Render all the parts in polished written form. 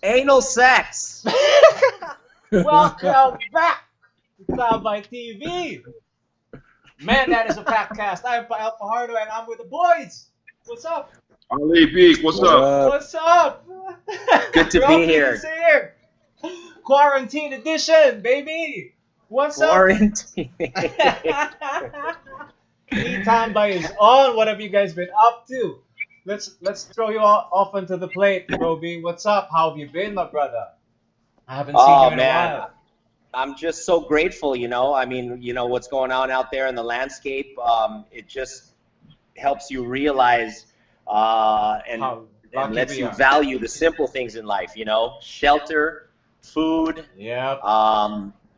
Anal sex. Welcome back to E-tambay TV. Man, that is a packed cast. I'm Pael Fajardo and I'm with the boys. What's up? Ali Beak, what's up? What's up? Good to be here. Rocky's here. Quarantine Edition, baby. What's up? Quarantine. E-tambay is on. What have you guys been up to? Let's throw you all off onto the plate, Roby. What's up? How have you been, my brother? I haven't seen you in a while. I'm just so grateful, I mean, what's going on out there in the landscape. It just helps you realize and lets you value the simple things in life, shelter, food, yep.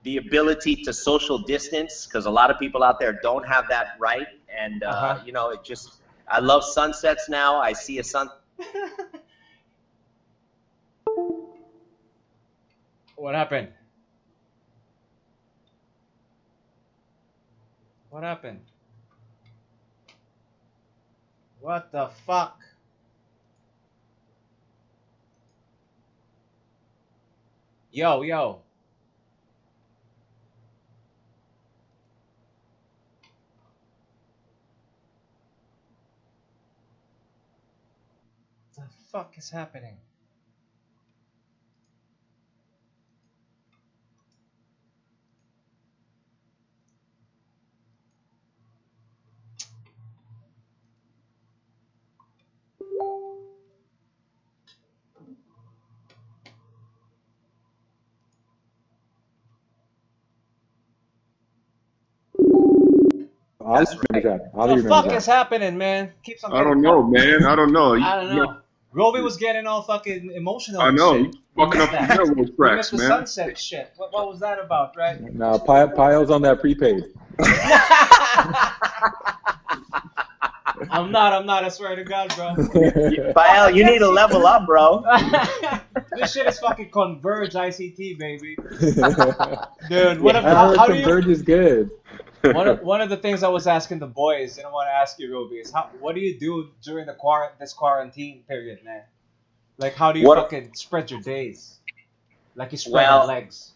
The ability to social distance, because a lot of people out there don't have that right. And, it just, I love sunsets now. I see a sun. What happened? What happened? What the fuck? Yo. What the fuck is happening? That's right. What the fuck is happening, man? Keeps on I don't know, man. I don't know. I don't know. Roby was getting all fucking emotional. I know. Shit. He's fucking up the railroad We tracks, missed the man. sunset shit. What was that about, right? No, Pile's on that prepaid. I'm not. I swear to God, bro. Pael, you need to level up, bro. This shit is fucking Converge ICT, baby. Dude, I heard how do you... Converge is good. One of the things I was asking the boys, and I want to ask you, Roby, is what do you do during this quarantine period, man? Like, how do you fucking spread your days? Like you spread your legs.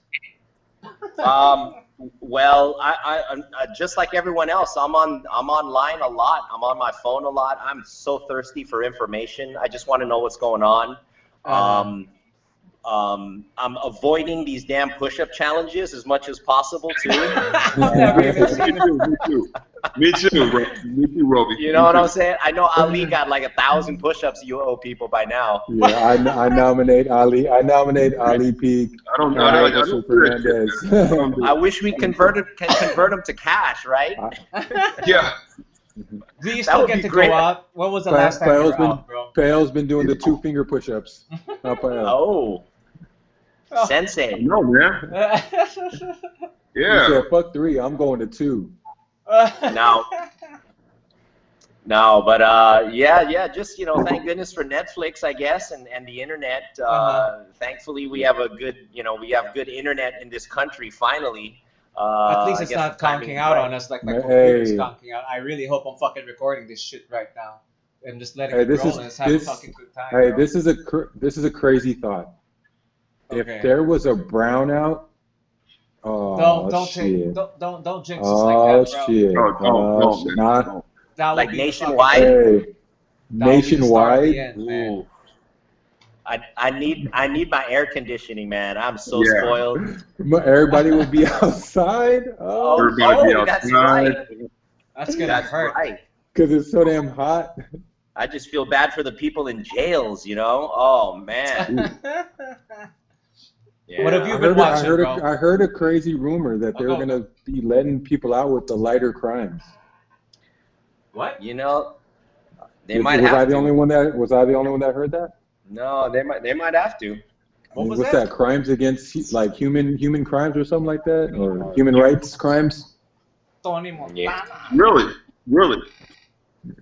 Well, I just like everyone else, I'm online a lot. I'm on my phone a lot. I'm so thirsty for information. I just want to know what's going on. I'm avoiding these damn push-up challenges as much as possible too. Me too, Roby. You know what I'm saying? I know Ali got like 1,000 push-ups you owe people by now. Yeah, I nominate Ali. I nominate Ali Peak. I don't know. Fernandez. I wish we can convert them to cash, right? Yeah. Do you still get to go out? When was the last time you were out, bro? Pael's been doing the 2-finger push-ups. Oh. Sensei. No, man. Yeah. He said, fuck 3, I'm going to 2. No, but yeah, just thank goodness for Netflix, I guess, and the internet. Thankfully, we have good internet in this country finally. At least it's not conking out on us like my computer's conking out. I really hope I'm fucking recording this shit right now and just letting it roll and just have a fucking good time. Hey, bro. this is a crazy thought. Okay. If there was a brownout, don't jinx us like that, bro. Shit. Like nationwide. Hey, nationwide. Ooh. I need my air conditioning, man. I'm so spoiled. Everybody would be outside. Everybody be outside. That's right. That's gonna hurt. Right. Because it's so damn hot. I just feel bad for the people in jails, Oh man. Yeah. What have you been watching, bro? I heard a crazy rumor that they're gonna be letting people out with the lighter crimes. What? They might was have I to. the only one that heard that? No, they might have to. What's that? Crimes against like human crimes or something like that, or human rights crimes? Tony Montana. Yeah. Really?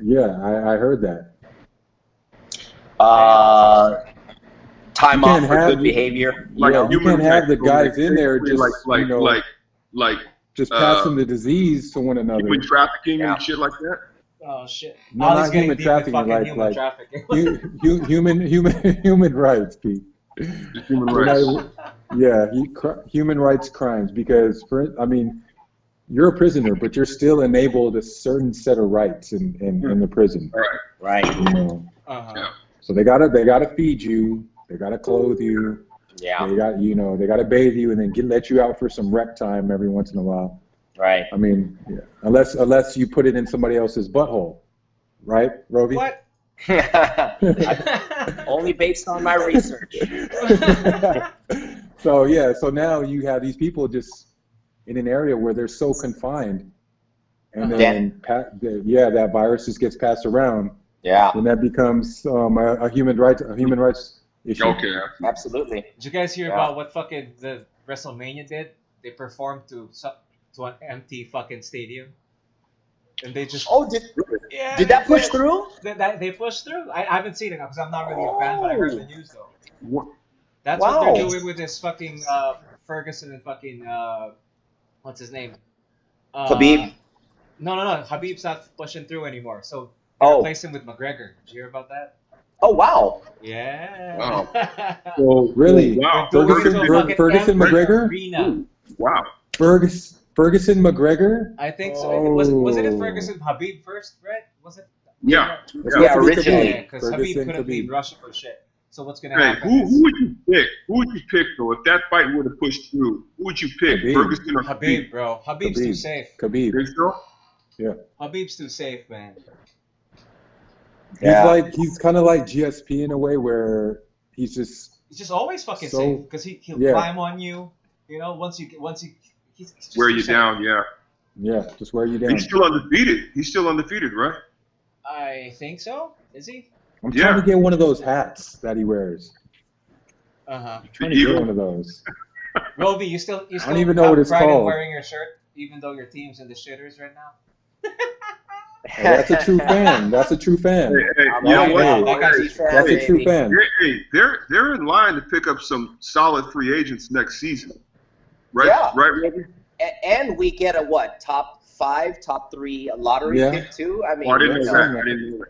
Yeah, I heard that. Time off for good behavior. You can't have the guys in there just just passing the disease to one another. Human trafficking and shit like that. Oh shit! No, not human trafficking, like human trafficking. human rights, Pete. Human rights. Yeah, human rights crimes because I mean, you're a prisoner, but you're still enabled a certain set of rights in the prison. Right. You know. Yeah. So they gotta feed you, they gotta clothe you, Yeah. they gotta bathe you, and then let you out for some rec time every once in a while. Right. I mean, yeah. Unless you put it in somebody else's butthole, right, Roby? What? Only based on my research. So yeah, so now you have these people just in an area where they're so confined, and then that virus just gets passed around. Yeah. And that becomes a human rights issue. Okay. Absolutely. Did you guys hear about what fucking the WrestleMania did? They performed to an empty fucking stadium, and they just did that push through? They pushed through. I haven't seen it because I'm not really a fan, but I heard the news though. What? That's what they're doing with this fucking Ferguson and fucking what's his name? Khabib. No. Khabib's not pushing through anymore. So they replaced him with McGregor. Did you hear about that? Oh wow. Yeah. Wow. So really, wow. Ferguson McGregor. Arena. Wow. Ferguson McGregor. I think so. Was it Ferguson Khabib first, right? Was it? Yeah. Yeah, originally. Because Khabib couldn't leave Russia for shit. So what's gonna Hey, happen? who would you pick? Who would you pick though? If that fight would have pushed through, who would you pick? Khabib. Ferguson or Khabib, bro. Khabib's too safe. Khabib. Think so? Yeah. Habib's too safe, man. He's kind of like GSP in a way where he's just always fucking safe because he'll climb on you. You know, once you he's just Wear you safe. down, yeah. Yeah, just wear you down. He's still undefeated, right? I think so. Is he? I'm trying to get one of those hats that he wears. I'm trying to get one of those. Roby, you still I don't even know what it's pride in called. wearing your shirt, even though your team's in the shitters right now. That's a true fan. That's a true fan. Hey, you know what? That guy's That's a true fan. Hey, they're in line to pick up some solid free agents next season. Right? Yeah. Right, Roby? And we get a top 5, top 3 lottery pick too. I mean, I didn't know that.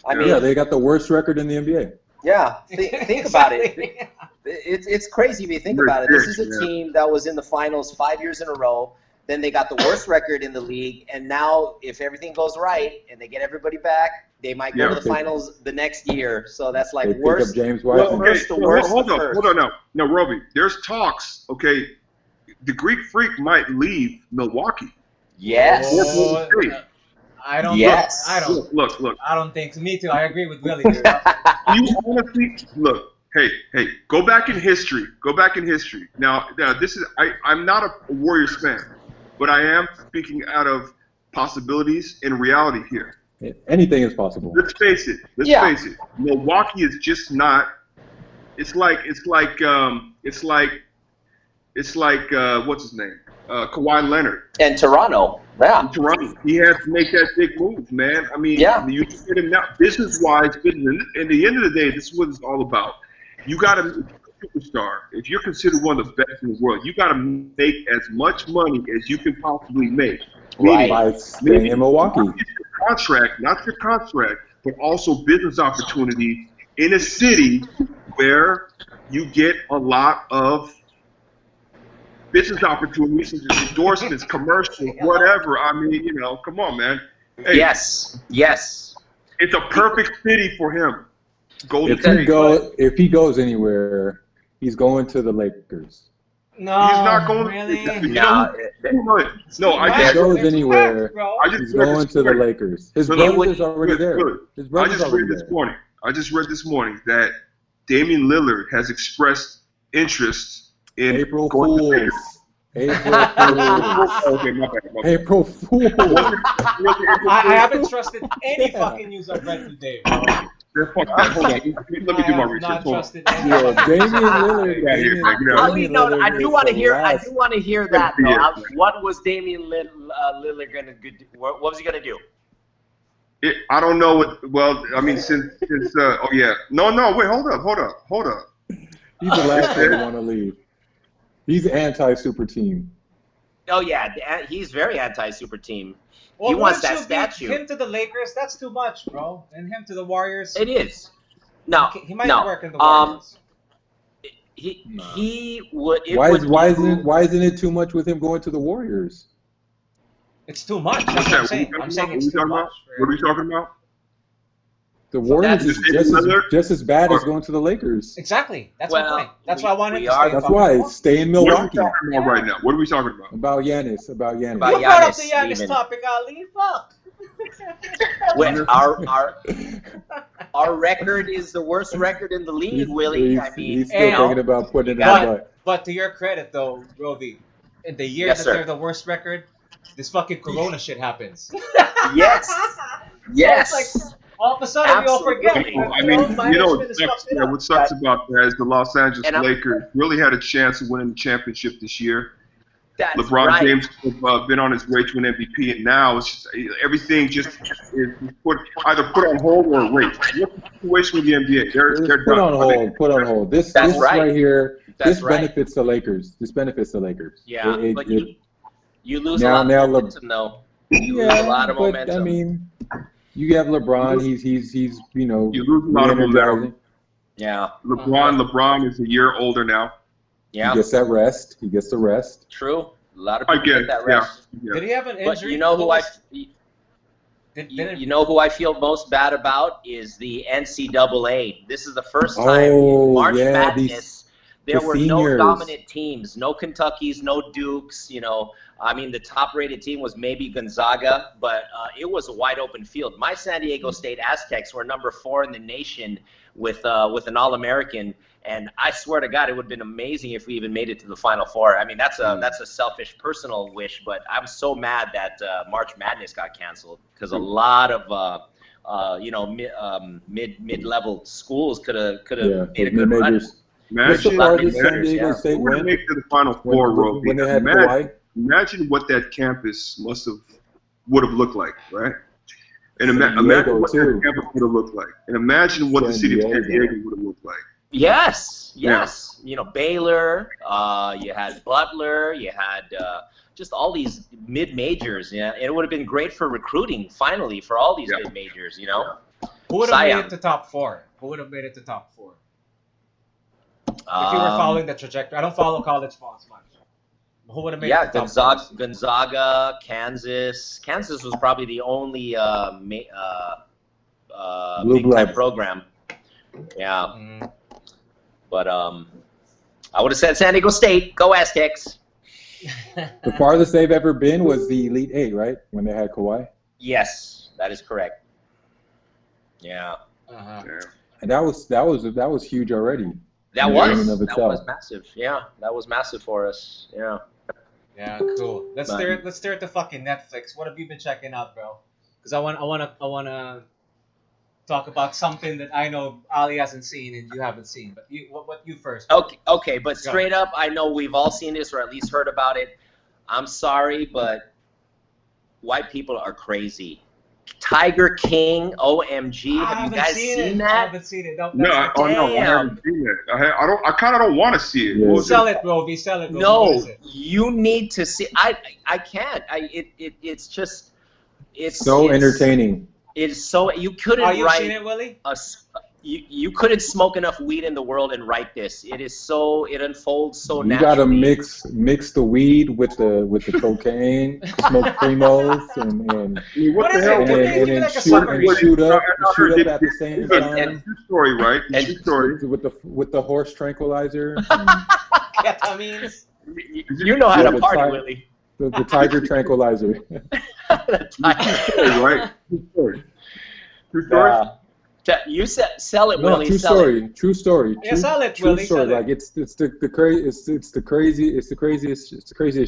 I mean, yeah, they got the worst record in the NBA. Yeah, think about it. It's crazy if you think about it. This is a team that was in the finals 5 years in a row. Then they got the worst record in the league, and now if everything goes right and they get everybody back, they might go to the finals the next year. So that's like they worst. Pick up James Wiseman. Hold on now, Roby. There's talks. Okay, the Greek Freak might leave Milwaukee. Yes. I don't. Yes. I don't. Look. I don't think. Me too. I agree with Willie. Dude. You honestly look. Hey, go back in history. Now this is. I'm not a Warriors fan, but I am speaking out of possibilities and reality here. Anything is possible. Let's face it. Milwaukee is just not. It's like what's his name? Kawhi Leonard. And Toronto. Yeah. In Toronto. He has to make that big move, man. I mean, you get him now business-wise. At the end of the day, this is what it's all about. You got to be a superstar. If you're considered one of the best in the world, you got to make as much money as you can possibly make. Right. By staying in Milwaukee. Not your contract, but also business opportunities in a city where you get a lot of business opportunities, endorsements, commercials, whatever. I mean, come on, man. Hey, yes. It's a perfect city for him. If he goes anywhere, he's going to the Lakers. No, he's not going. Really? No. If he goes anywhere, he's going to the Lakers. His brother's already there. I just read this morning that Damian Lillard has expressed interest in April Fools. Okay, my bad. April Fools. I haven't trusted any fucking news I've read today, bro. Hold on. Let me do my research. Not trusted Damian Lillard. I do want to hear that. Though. What was Damian Lillard gonna do? What was he gonna do? I don't know what. Well, I mean, since oh yeah, no, wait, hold up. He's the last one to want to leave. He's anti-super team. Oh yeah, he's very anti-super team. Well, he wants that statue. Him to the Lakers, that's too much, bro. And him to the Warriors. It is. No, he might work in the Warriors. he would. Why isn't it too much with him going to the Warriors? It's too much. That's what I'm saying. I'm saying it's too much. What are we talking about? The Warriors is just as bad as going to the Lakers. Exactly. That's my point. That's why I wanted to stay. That's why stay in Milwaukee. What are we talking about right now? What are we talking about? About Giannis. About Giannis. You brought up the Giannis topic, Ali. Fuck. When our record is the worst record in the league, Willie. He's still thinking about putting it in. But to your credit, though, Rovi, in the year that they're the worst record, this fucking Corona shit happens. Yes. Yes. So it's like, all of a sudden, we all forget. I mean, what sucks about that is the Los Angeles Lakers really had a chance of winning the championship this year. LeBron James has been on his way to an MVP, and now it's just, everything just is either put on hold or erased. What's the situation with the NBA? They're put done. On hold. Put on hold. This right here. This benefits the Lakers. This benefits the Lakers. Yeah, but you lose a lot of momentum, though. You lose a lot of momentum. I mean, you have LeBron. He's you lose a lot of momentum. Yeah. LeBron is a year older now. Yeah. He gets that rest. He gets the rest. True. A lot of people get that rest. Yeah. Did he have an injury? But you know who I feel most bad about is the NCAA. This is the first time March Madness. There were no dominant teams, no Kentuckys, no Dukes. I mean, the top-rated team was maybe Gonzaga, but it was a wide-open field. My San Diego State Aztecs were number 4 in the nation with an All-American, and I swear to God, it would have been amazing if we even made it to the Final Four. I mean, that's a selfish, personal wish, but I'm so mad that March Madness got canceled because a lot of mid-level schools could have made a good run. Imagine when make to the Final Four, Roby. Imagine what that campus would have looked like, right? And imagine what that campus would have looked like. And imagine what the city of San Diego would have looked like. Yes. Baylor, you had Butler, you had just all these mid-majors. Yeah, and it would have been great for recruiting, finally, for all these mid-majors, Who would have made it to top 4? Who would have made it to top 4? If you were following the trajectory. I don't follow college sports much. Who would have made it to top 4? Gonzaga, Kansas. Kansas was probably the only big-time program. Yeah. But I would have said San Diego State. Go Aztecs. The farthest they've ever been was the Elite Eight, right? When they had Kawhi. Yes, that is correct. Yeah. And that was huge already. That was massive. Yeah, that was massive for us. Yeah. Yeah, cool. Let's stare at the fucking Netflix. What have you been checking out, bro? Because I wanna talk about something that I know Ali hasn't seen and you haven't seen. But you first. Okay, but straight up, I know we've all seen this or at least heard about it. I'm sorry, but white people are crazy. Tiger King, OMG. Have you guys seen that? I haven't seen it. No, I haven't seen it. I kind of don't want to see it. Yeah. Sell it, Roby. Sell it, Roby. No, you need to see. I can't. It's so entertaining. It's so you couldn't write. Are you seen it, Willie? You couldn't smoke enough weed in the world and write this. It unfolds so naturally. You gotta mix the weed with the cocaine, smoke primos, and what the hell? And shoot up at the same time. And true story, right? True story. With the horse tranquilizer. Ketamines. You know how to party, Willie. The tiger tranquilizer. The tiger. True story, right? True story. True story. You sell it, no, Willie. True story. Yeah, sell it, Willie. Story. Like it's the craziest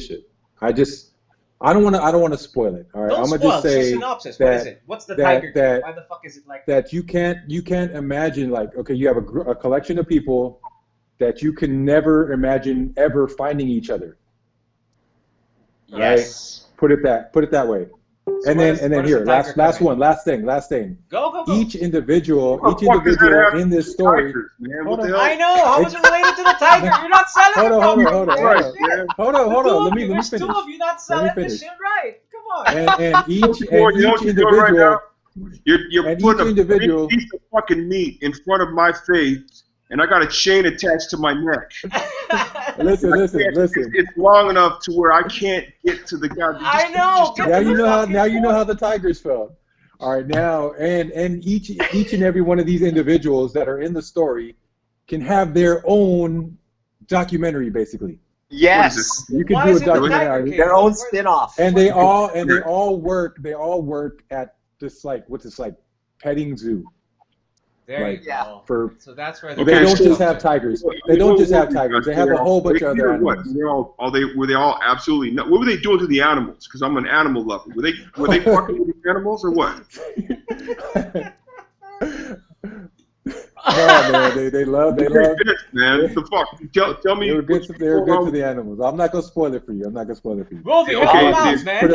shit. I don't want to spoil it. All right, I'm gonna just say synopsis. What is it? What's the tiger? Why the fuck is it like that? You can't imagine, like, okay, you have a collection of people that you can never imagine ever finding each other. Yes. Right? Put it that way. So and then here, last thing. Go. Each individual in this story. I know. How is it related to the tiger? You're not selling it. Hold on. Let me finish. There's two of you not selling this shit right. Come on. And each individual. You're putting a big piece of fucking meat in front of my face, and I got a chain attached to my neck. Listen. It's long enough to where I can't get to the guy. I know. Now you know how the Tigers felt. All right, now and each and every one of these individuals that are in the story can have their own documentary, basically. Yes. You can do a documentary, their own spin-off. and they all work at this petting zoo. There you go. So that's where they don't just have tigers. They don't just have tigers. They have a whole bunch of other animals. Were they all absolutely? What were they doing to the animals? Because I'm an animal lover. Were they fucking with the animals or what? No, man, they love. Man, what the fuck? Tell me. They were good to the animals. I'm not gonna spoil it for you. Wolfie, help him out, man.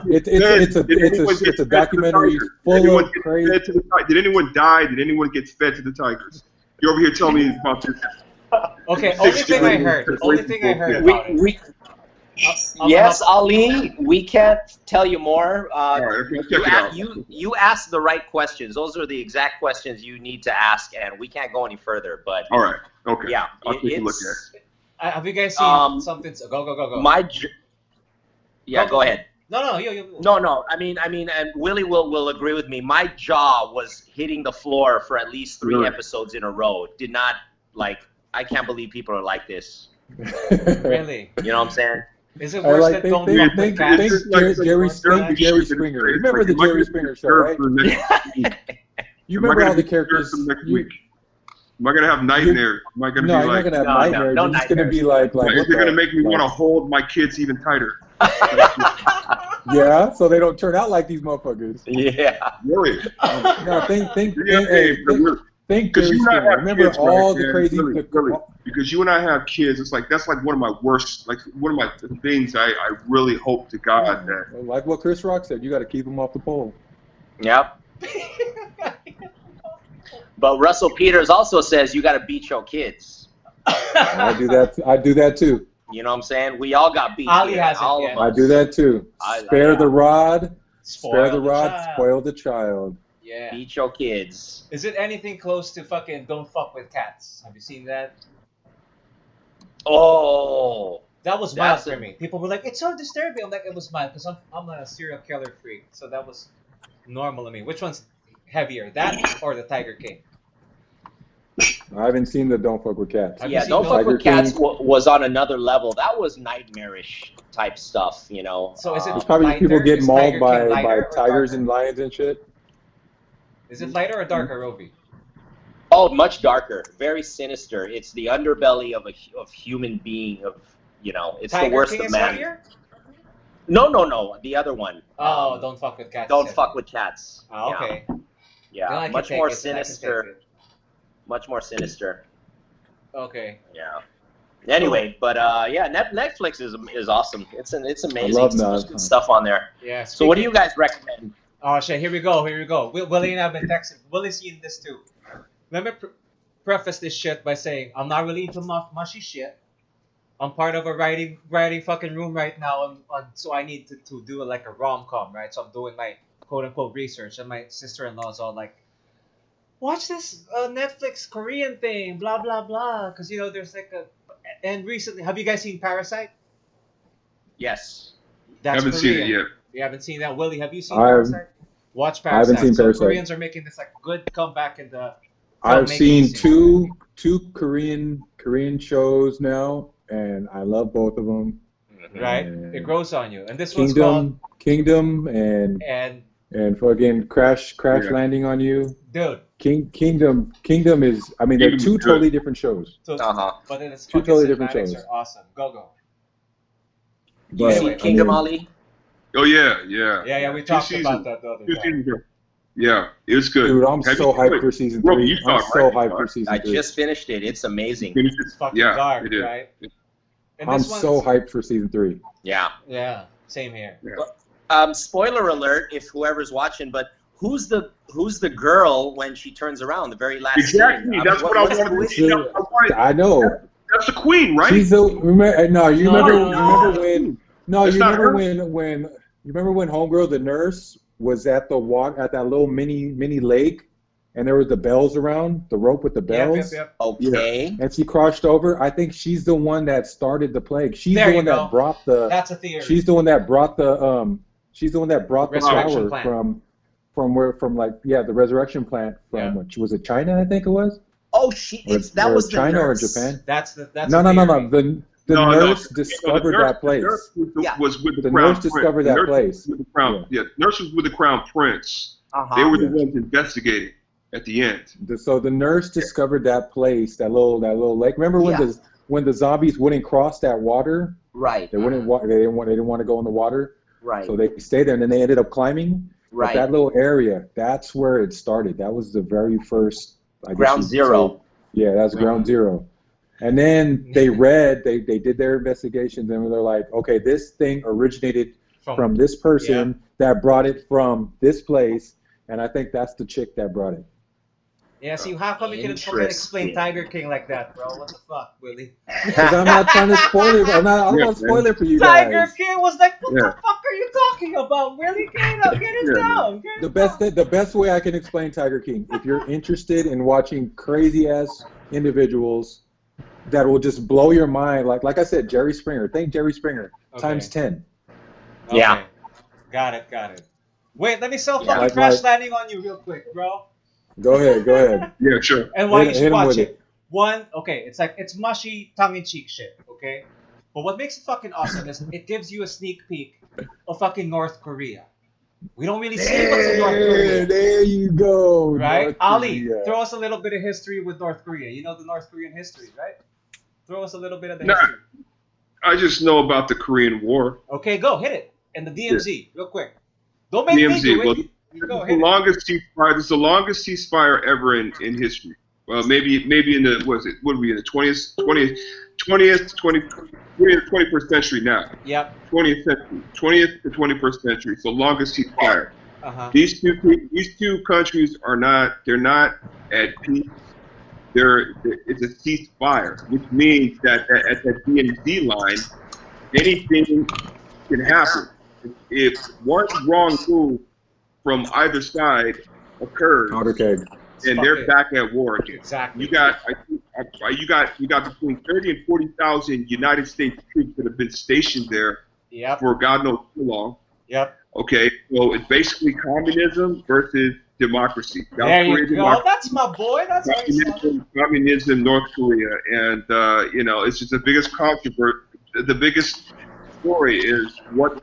It's a documentary full of crazy. Did anyone die? Did anyone get fed to the tigers? You're over here telling me about this. Okay, only thing I heard about it. Yes, Ali, we can't tell you more. You asked the right questions. Those are the exact questions you need to ask, and we can't go any further. But all right, okay. Yeah, I'll take a look at it. Have you guys seen something? Go. Go ahead. No, you. No. I mean, and Willie will agree with me. My jaw was hitting the floor for at least 3 episodes in a row. Did not I can't believe people are like this. Really? You know what I'm saying? Is it worse than Don't Fuck with Cats? Jerry Springer. Remember the Jerry Springer show, right? You remember all the characters? Next week. Am I gonna have nightmares? Am I gonna be you're not gonna have nightmares. You're just gonna be like you're gonna make me want to hold my kids even tighter. Yeah, so they don't turn out like these motherfuckers. Yeah. Really? No, think Jerry Springer. Remember all the crazy. Because you and I have kids, that's one of my worst, one of my things I really hope to God that. Like what Chris Rock said, you got to keep them off the pole. Yep. But Russell Peters also says you got to beat your kids. I do that too. You know what I'm saying? We all got beat. Ali has it, yeah. I do that too. Spare the rod, spoil the child. Yeah. Beat your kids. Is it anything close to fucking Don't Fuck with Cats? Have you seen that? Oh, that was mild for me. People were like, "It's so disturbing." I'm like, "It was mild because I'm a serial killer freak, so that was normal to me." Which one's heavier, that or the Tiger King? I haven't seen the Don't Fuck with Cats. Don't Fuck with Cats was on another level. That was nightmarish type stuff, you know. So is it? It's probably people get mauled by tigers and lions and shit. Is it lighter or darker, Roby? Oh, much darker. Very sinister. It's the underbelly of a human being. It's Tiger the worst King of man. Heavier? No. The other one. Oh, Don't Fuck with Cats. Don't Fuck with Cats. Oh, okay. Yeah, much more sinister. Much more sinister. Okay. Yeah. Anyway, but Netflix is awesome. It's amazing. I love good stuff on there. Yeah. So what do you guys recommend? Oh shit! Here we go. Willie and I've been texting. Willie's seen this too. Let me preface this shit by saying I'm not really into mushy shit. I'm part of a writing fucking room right now, so I need to do a rom-com, right? So I'm doing my quote-unquote research, and my sister-in-law's all like, watch this Netflix Korean thing, blah, blah, blah, because, there's and recently, have you guys seen Parasite? Yes. That's haven't Korean. Seen it yet. You haven't seen that? Willie, have you seen Parasite? Watch Parasite. I haven't seen Parasite. Koreans are making this good comeback in the I've seen two Korean shows now, and I love both of them. Right, it grows on you. And this Kingdom, one's called Kingdom, and fucking Crash Landing on You. Dude, Kingdom is. I mean, they're two totally different shows. But it's two totally different shows. Are awesome. Go. You see Kingdom, Ali? Oh yeah. Yeah. We talked about that the other day. Yeah, it was good. Dude, I'm so hyped for season 3. I'm so hyped for season 3. I just finished it. It's amazing. It's fucking dark, right? And I'm so hyped for season 3. Yeah. Yeah, same here. Yeah. Spoiler alert, if whoever's watching, but who's the girl when she turns around? The very last Exactly. scene? That's what I wanted to see. I know. That's the queen, right? She's the you remember when Homegirl the nurse was at that little mini lake, and there was the bells around, the rope with the bells. Yep. Okay. Yeah. And she crossed over. I think she's the one that started the plague. She's There the one you that go. brought the. That's a theory. She's the one that brought the. She's the one that brought the Resurrection power plant. from the resurrection plant from was it China? I think it was. Oh, that was the China nurse. or Japan. That's No. The nurse discovered that place. The nurse was with the The crown nurse discovered that place. With the crown, nurse was with the crown prince. They were the ones investigating at the end. So the nurse discovered that place, that little lake. Remember when the zombies wouldn't cross that water? Right. They wouldn't. They didn't want to go in the water. Right. So they stayed there, and then they ended up climbing. Right. But that little area, that's where it started. That was the very first. Ground zero. Yeah, that's ground zero. And then they did their investigations, and they're like, okay, this thing originated from this person that brought it from this place, and I think that's the chick that brought it. Yeah, see, how come you can fucking explain Tiger King like that, bro? What the fuck, Willie? Because I'm not trying to spoil it. I don't want to spoil it for you guys. Tiger King was like, what the fuck are you talking about, Willie? Get it down. The best way I can explain Tiger King, if you're interested in watching crazy ass individuals that will just blow your mind, like I said, Jerry Springer. Think Jerry Springer times 10. Okay. Yeah. Got it. Wait, let me fucking crash landing on you real quick, bro. Go ahead. Yeah, sure. And why you should watch it. it. It's mushy, tongue-in-cheek shit, okay? But what makes it fucking awesome is it gives you a sneak peek of fucking North Korea. We don't really see what's in North Korea. There you go. Right? Ali, throw us a little bit of history with North Korea. You know the North Korean history, right? Throw us a little bit of the history. I just know about the Korean War. Okay, go, hit it. And the DMZ, real quick. Don't make me do it. Go, hit it. This is the longest ceasefire ever in history. Well, maybe in the what are we in the 21st century now. Yep. 20th to 21st century. It's the longest ceasefire. These two countries they're not at peace. It's a ceasefire, which means that at that DMZ line, anything can happen. If one wrong move from either side occurs, and they're back at war again. Exactly. You got between 30 and 40,000 United States troops that have been stationed there for God knows how long. Yep. Okay, so it's basically communism versus democracy. There you go. That's my boy. That's communism, North Korea, and it's just the biggest controversy. The biggest story is what's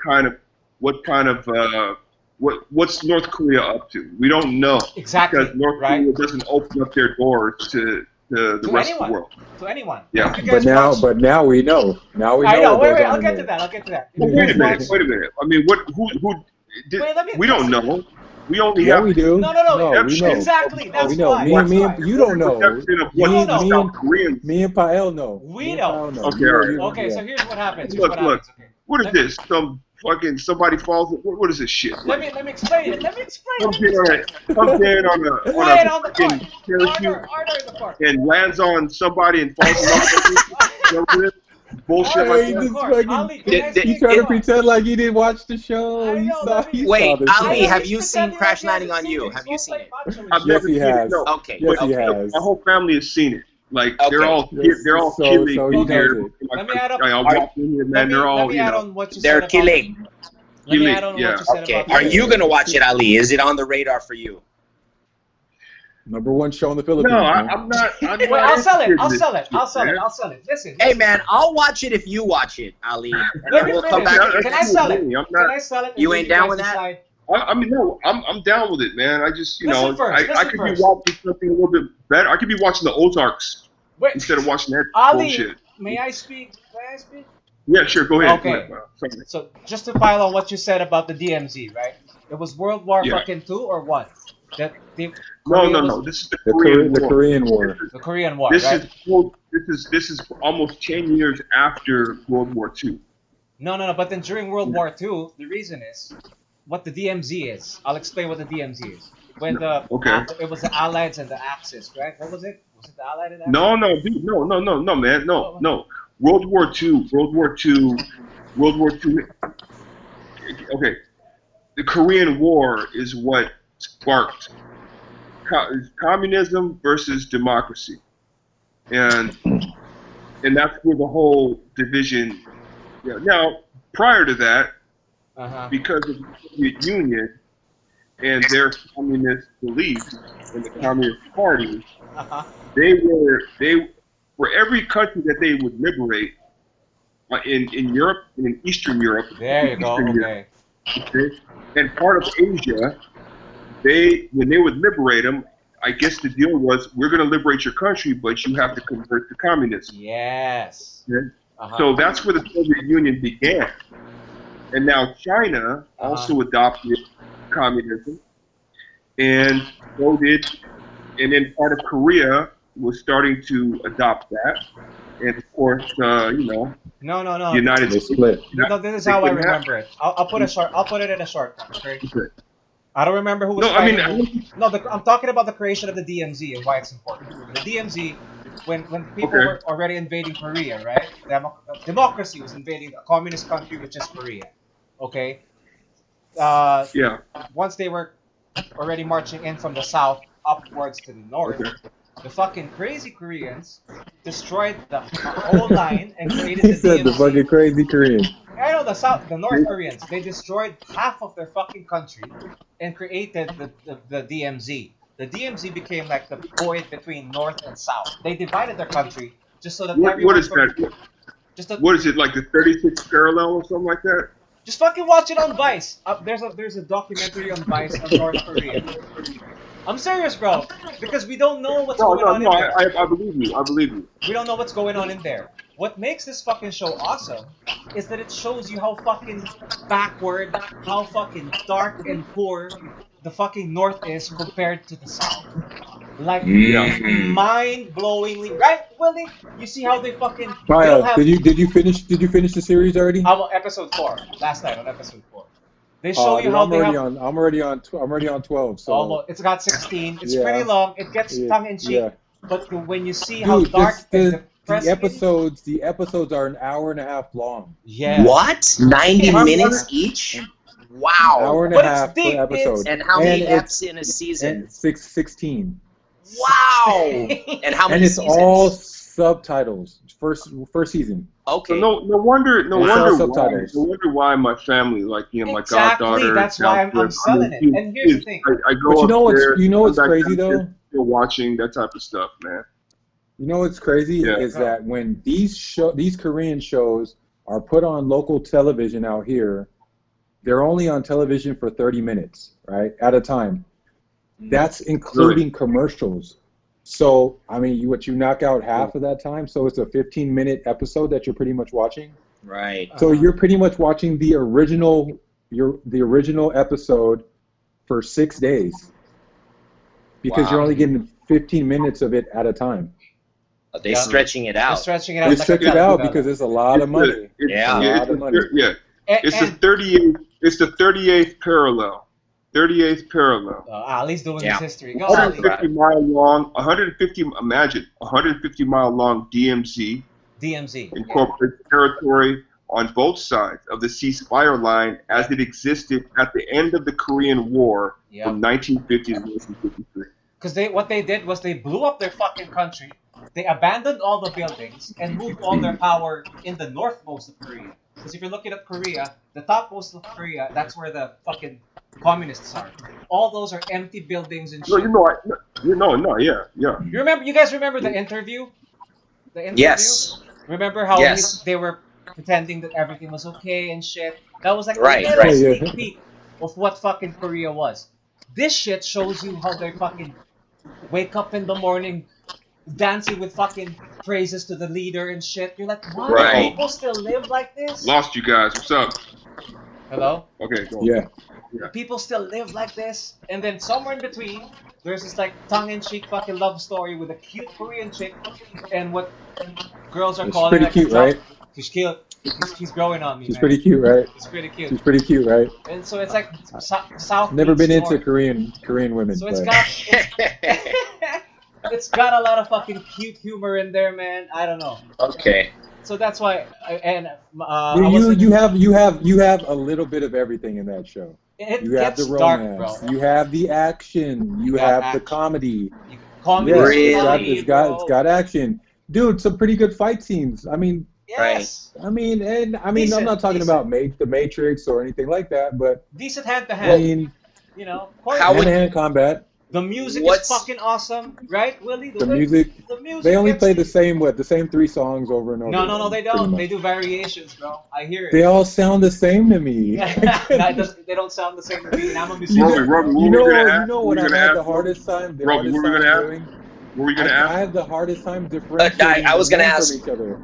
North Korea up to? We don't know. Exactly. Because North Korea doesn't open up their doors to the rest of the world. To anyone. Yeah. But now we know. Now we know. I know. Wait. I'll get to that. Well, wait a minute. I mean, we don't know. We only have. We do. No. We know. Exactly. That's we know. why. Me and you don't know. Me and Pael know. We know. Okay. All right. Okay. So here's what happens. Look. What is this? Somebody falls. What is this shit? Let me explain it. Comes in on the park. And lands on somebody and falls in love with it. Bullshit like that. He's trying to pretend like he didn't watch the show. Wait, Ali, have you seen Crash Landing on You? Have you seen it? Yes, he has. Okay. Yes, he has. My whole family has seen it. Like they're all killing. Let me add on what you said. They're killing. Let me add on what you said about. Are you gonna watch it, Ali? Is it on the radar for you? #1 show in the Philippines. No, I'm not. I'll sell it. Listen. Hey man, I'll watch it if you watch it, Ali. We'll come back. Can I sell it? You ain't down with that? I mean, no, I'm down with it, man. I just, I could be watching something a little bit better. I could be watching the Ozarks instead of watching that bullshit. May I speak? Yeah, sure. Go ahead. Okay. So just to pile on what you said about the DMZ, right? It was World War fucking 2 or what? No. This is the Korean War. The Korean War. This is almost 10 years after World War II. No. But then during World War II, the reason is what the DMZ is. I'll explain what the DMZ is. When it was the Allies and the Axis, right? What was it? Was it the Allied and the Axis? No, dude, no, man, no. World War II. Okay, the Korean War is what sparked communism versus democracy, and that's where the whole division. Yeah. Now, prior to that, because of the Soviet Union and their communist beliefs in the Communist Party, they were every country that they would liberate in Europe and in Eastern Europe. There you go. Okay. Okay, and part of Asia, when they would liberate them, I guess the deal was, we're going to liberate your country, but you have to convert to communism. Yes. Okay? So that's where the Soviet Union began. And now China also adopted communism, and so did, and then part of Korea was starting to adopt that. And of course, No. the United States split. No, this is how I remember it. I'll put it in a short one, okay? I don't remember who was fighting. I'm talking about the creation of the DMZ and why it's important. The DMZ, when people were already invading Korea, right? Democracy was invading a communist country, which is Korea. Okay. Once they were already marching in from the south upwards to the north, the fucking crazy Koreans destroyed the whole line and created He said the fucking crazy Koreans. I know the North Koreans. They destroyed half of their fucking country and created the DMZ. The DMZ became like the void between North and South. They divided their country just so that what is that? What is it, like the 36th parallel or something like that? Just fucking watch it on Vice. There's a documentary on Vice on North Korea. I'm serious, bro. Because we don't know what's going on in there. I believe you. I believe you. We don't know what's going on in there. What makes this fucking show awesome is that it shows you how fucking backward, how fucking dark and poor the fucking North is compared to the South. Like, mind-blowingly, right, Willie? You see how they fucking... Did you finish the series already? I'm on episode 4. Last night on episode 4. They show you how I'm already on 12. So it's got 16. It's pretty long. It gets tongue in cheek. But when you see how dark and depressing the episodes are an hour and a half long. Yeah. What? 90 minutes each? Wow. Hour and a half per episode. And how many eps in a season? 16. Wow. And how many And it's seasons? all subtitles. First season. Okay. So no wonder why my family, like my goddaughter. That's why I'm selling it. And here's the thing. I go what's crazy though? Still watching that type of stuff, man. You know what's crazy is that when these Korean shows are put on local television out here, they're only on television for 30 minutes, right, at a time. That's including commercials. So, I mean, you knock out half of that time, so it's a 15-minute episode that you're pretty much watching. Right. So you're pretty much watching the original episode for 6 days because you're only getting 15 minutes of it at a time. They're stretching it out. They're stretching it out. They stretch it out because it's a lot of money. It's the 38th parallel. 38th parallel. Ali's doing his history. Go 150 mile long. 150 mile long DMZ. Incorporates territory on both sides of the ceasefire line as it existed at the end of the Korean War from 1950 to 1953. Because what they did was they blew up their fucking country. They abandoned all the buildings and moved all their power in the northmost of Korea. Because if you're looking at Korea, the topmost of Korea, that's where the fucking communists are. All those are empty buildings and shit. You guys remember the interview? Yes. Remember how they were pretending that everything was okay and shit? That was like a sneak peek of what fucking Korea was. This shit shows you how they fucking wake up in the morning dancing with fucking praises to the leader and shit. You're like, what? Right. People still live like this? Lost you guys. What's up? Hello? Okay, go on. Yeah. People still live like this? And then somewhere in between, there's this like tongue-in-cheek fucking love story with a cute Korean chick and what girls are calling pretty cute, right? She's cute. She's growing on me, She's pretty cute, right? She's pretty cute. She's pretty cute, right? And so it's like South. Never been into North. Korean women. So it's got a lot of fucking cute humor in there, man. I don't know. Okay. So that's why, you have a little bit of everything in that show. It You have the gets dark, romance. bro. You have the action. You got have the action. comedy. Comedy Yes, is Really? funny, it's bro. got action. Dude, some pretty good fight scenes. I mean, Yes. I'm Decent, not talking decent. about the Matrix or anything like that, but Decent hand to I hand. mean, You know, How would hand-to-hand combat. the music is what's fucking awesome, right, Willie? The music, The music they only gets play the same 3 songs over and over No, again, they pretty don't. They much. do variations, bro. I hear They it. all sound the same to me. They don't sound the same to me, and I'm a musician, Robbie, bro. what were we gonna You ask? know What what were I you gonna had ask, the hardest time Robbie, what were we gonna ask? doing? What were we gonna I ask? had the hardest time differentiating I was the gonna men ask. from each other.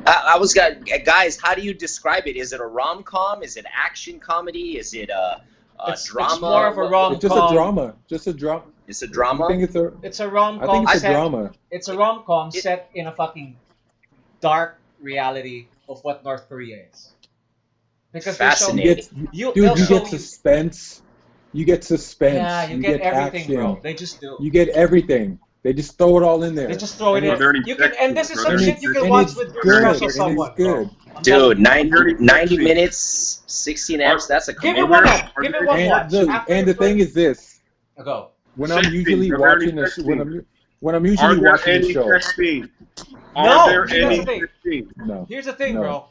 I was gonna, guys. How do you describe it? Is it a rom-com? Is it action comedy? Is it a drama? It's more of a It's just a rom-com. drama. Just a drama. It's a I drama. think it's a. It's a I rom-com think it's a set. drama. It's a rom-com It- set in a fucking dark reality of what North Korea is. Because they show You Fascinating. get, they'll dude, you show get suspense. You get suspense. Yeah, you get everything, action. bro. They just do. You get everything. They just throw it all in there. They just throw it Are in. there any You can, and this is some and shit you can and watch it's with your good, special and someone, it's good. bro. I'm telling Dude, you. 90 minutes, 16 eps. That's a Give it commitment. one watch. Give it one watch. And the thing is this: Go. when I'm Sex usually scenes, are there any watching a sex when I'm Are usually there watching a any show, sex scenes? No, Are there see, that's any the thing. sex scenes? no. Here's the thing, No. bro.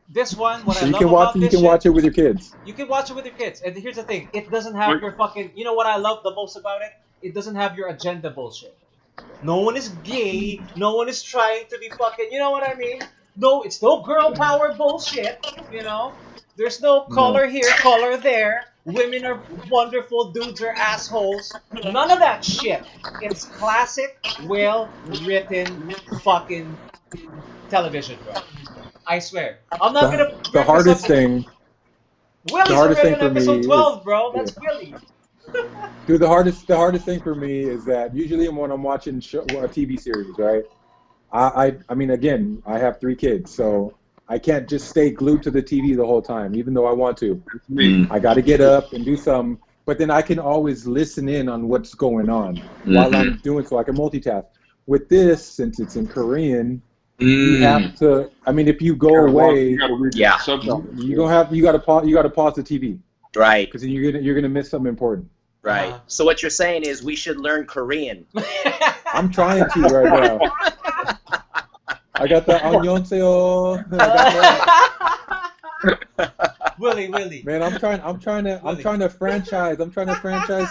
This one, what So I you love can watch about you this can watch shit, it with your kids. you can watch it with your kids. And here's the thing, it doesn't have Like- your fucking. You know what I love the most about it? It doesn't have your agenda bullshit. No one is gay. No one is trying to be fucking. You know what I mean? No, it's no girl power bullshit. You know, there's no color here, color there. Women are wonderful, dudes are assholes. None of that shit. It's classic, well written fucking television, bro. I swear. I'm not gonna. The hardest thing, Willie's hardest already thing on for me episode is- 12, bro. That's Willie. dude. The hardest thing for me is that usually when I'm watching a TV series, right? I mean, again, I have 3 kids, so I can't just stay glued to the TV the whole time, even though I want to. That's me. I got to get up and do something, but then I can always listen in on what's going on while I'm doing so. I can multitask. With this, since it's in Korean, you have to. I mean, if you go away, You gotta read the Yeah. subtitles. you got to pause. You got to pause the TV Right, because you're gonna miss something important. right. Uh-huh. So what you're saying is we should learn Korean. I'm trying to right now. I got the annyeonghaseyo. I got that. Willie. Man, I'm trying to franchise. I'm trying to franchise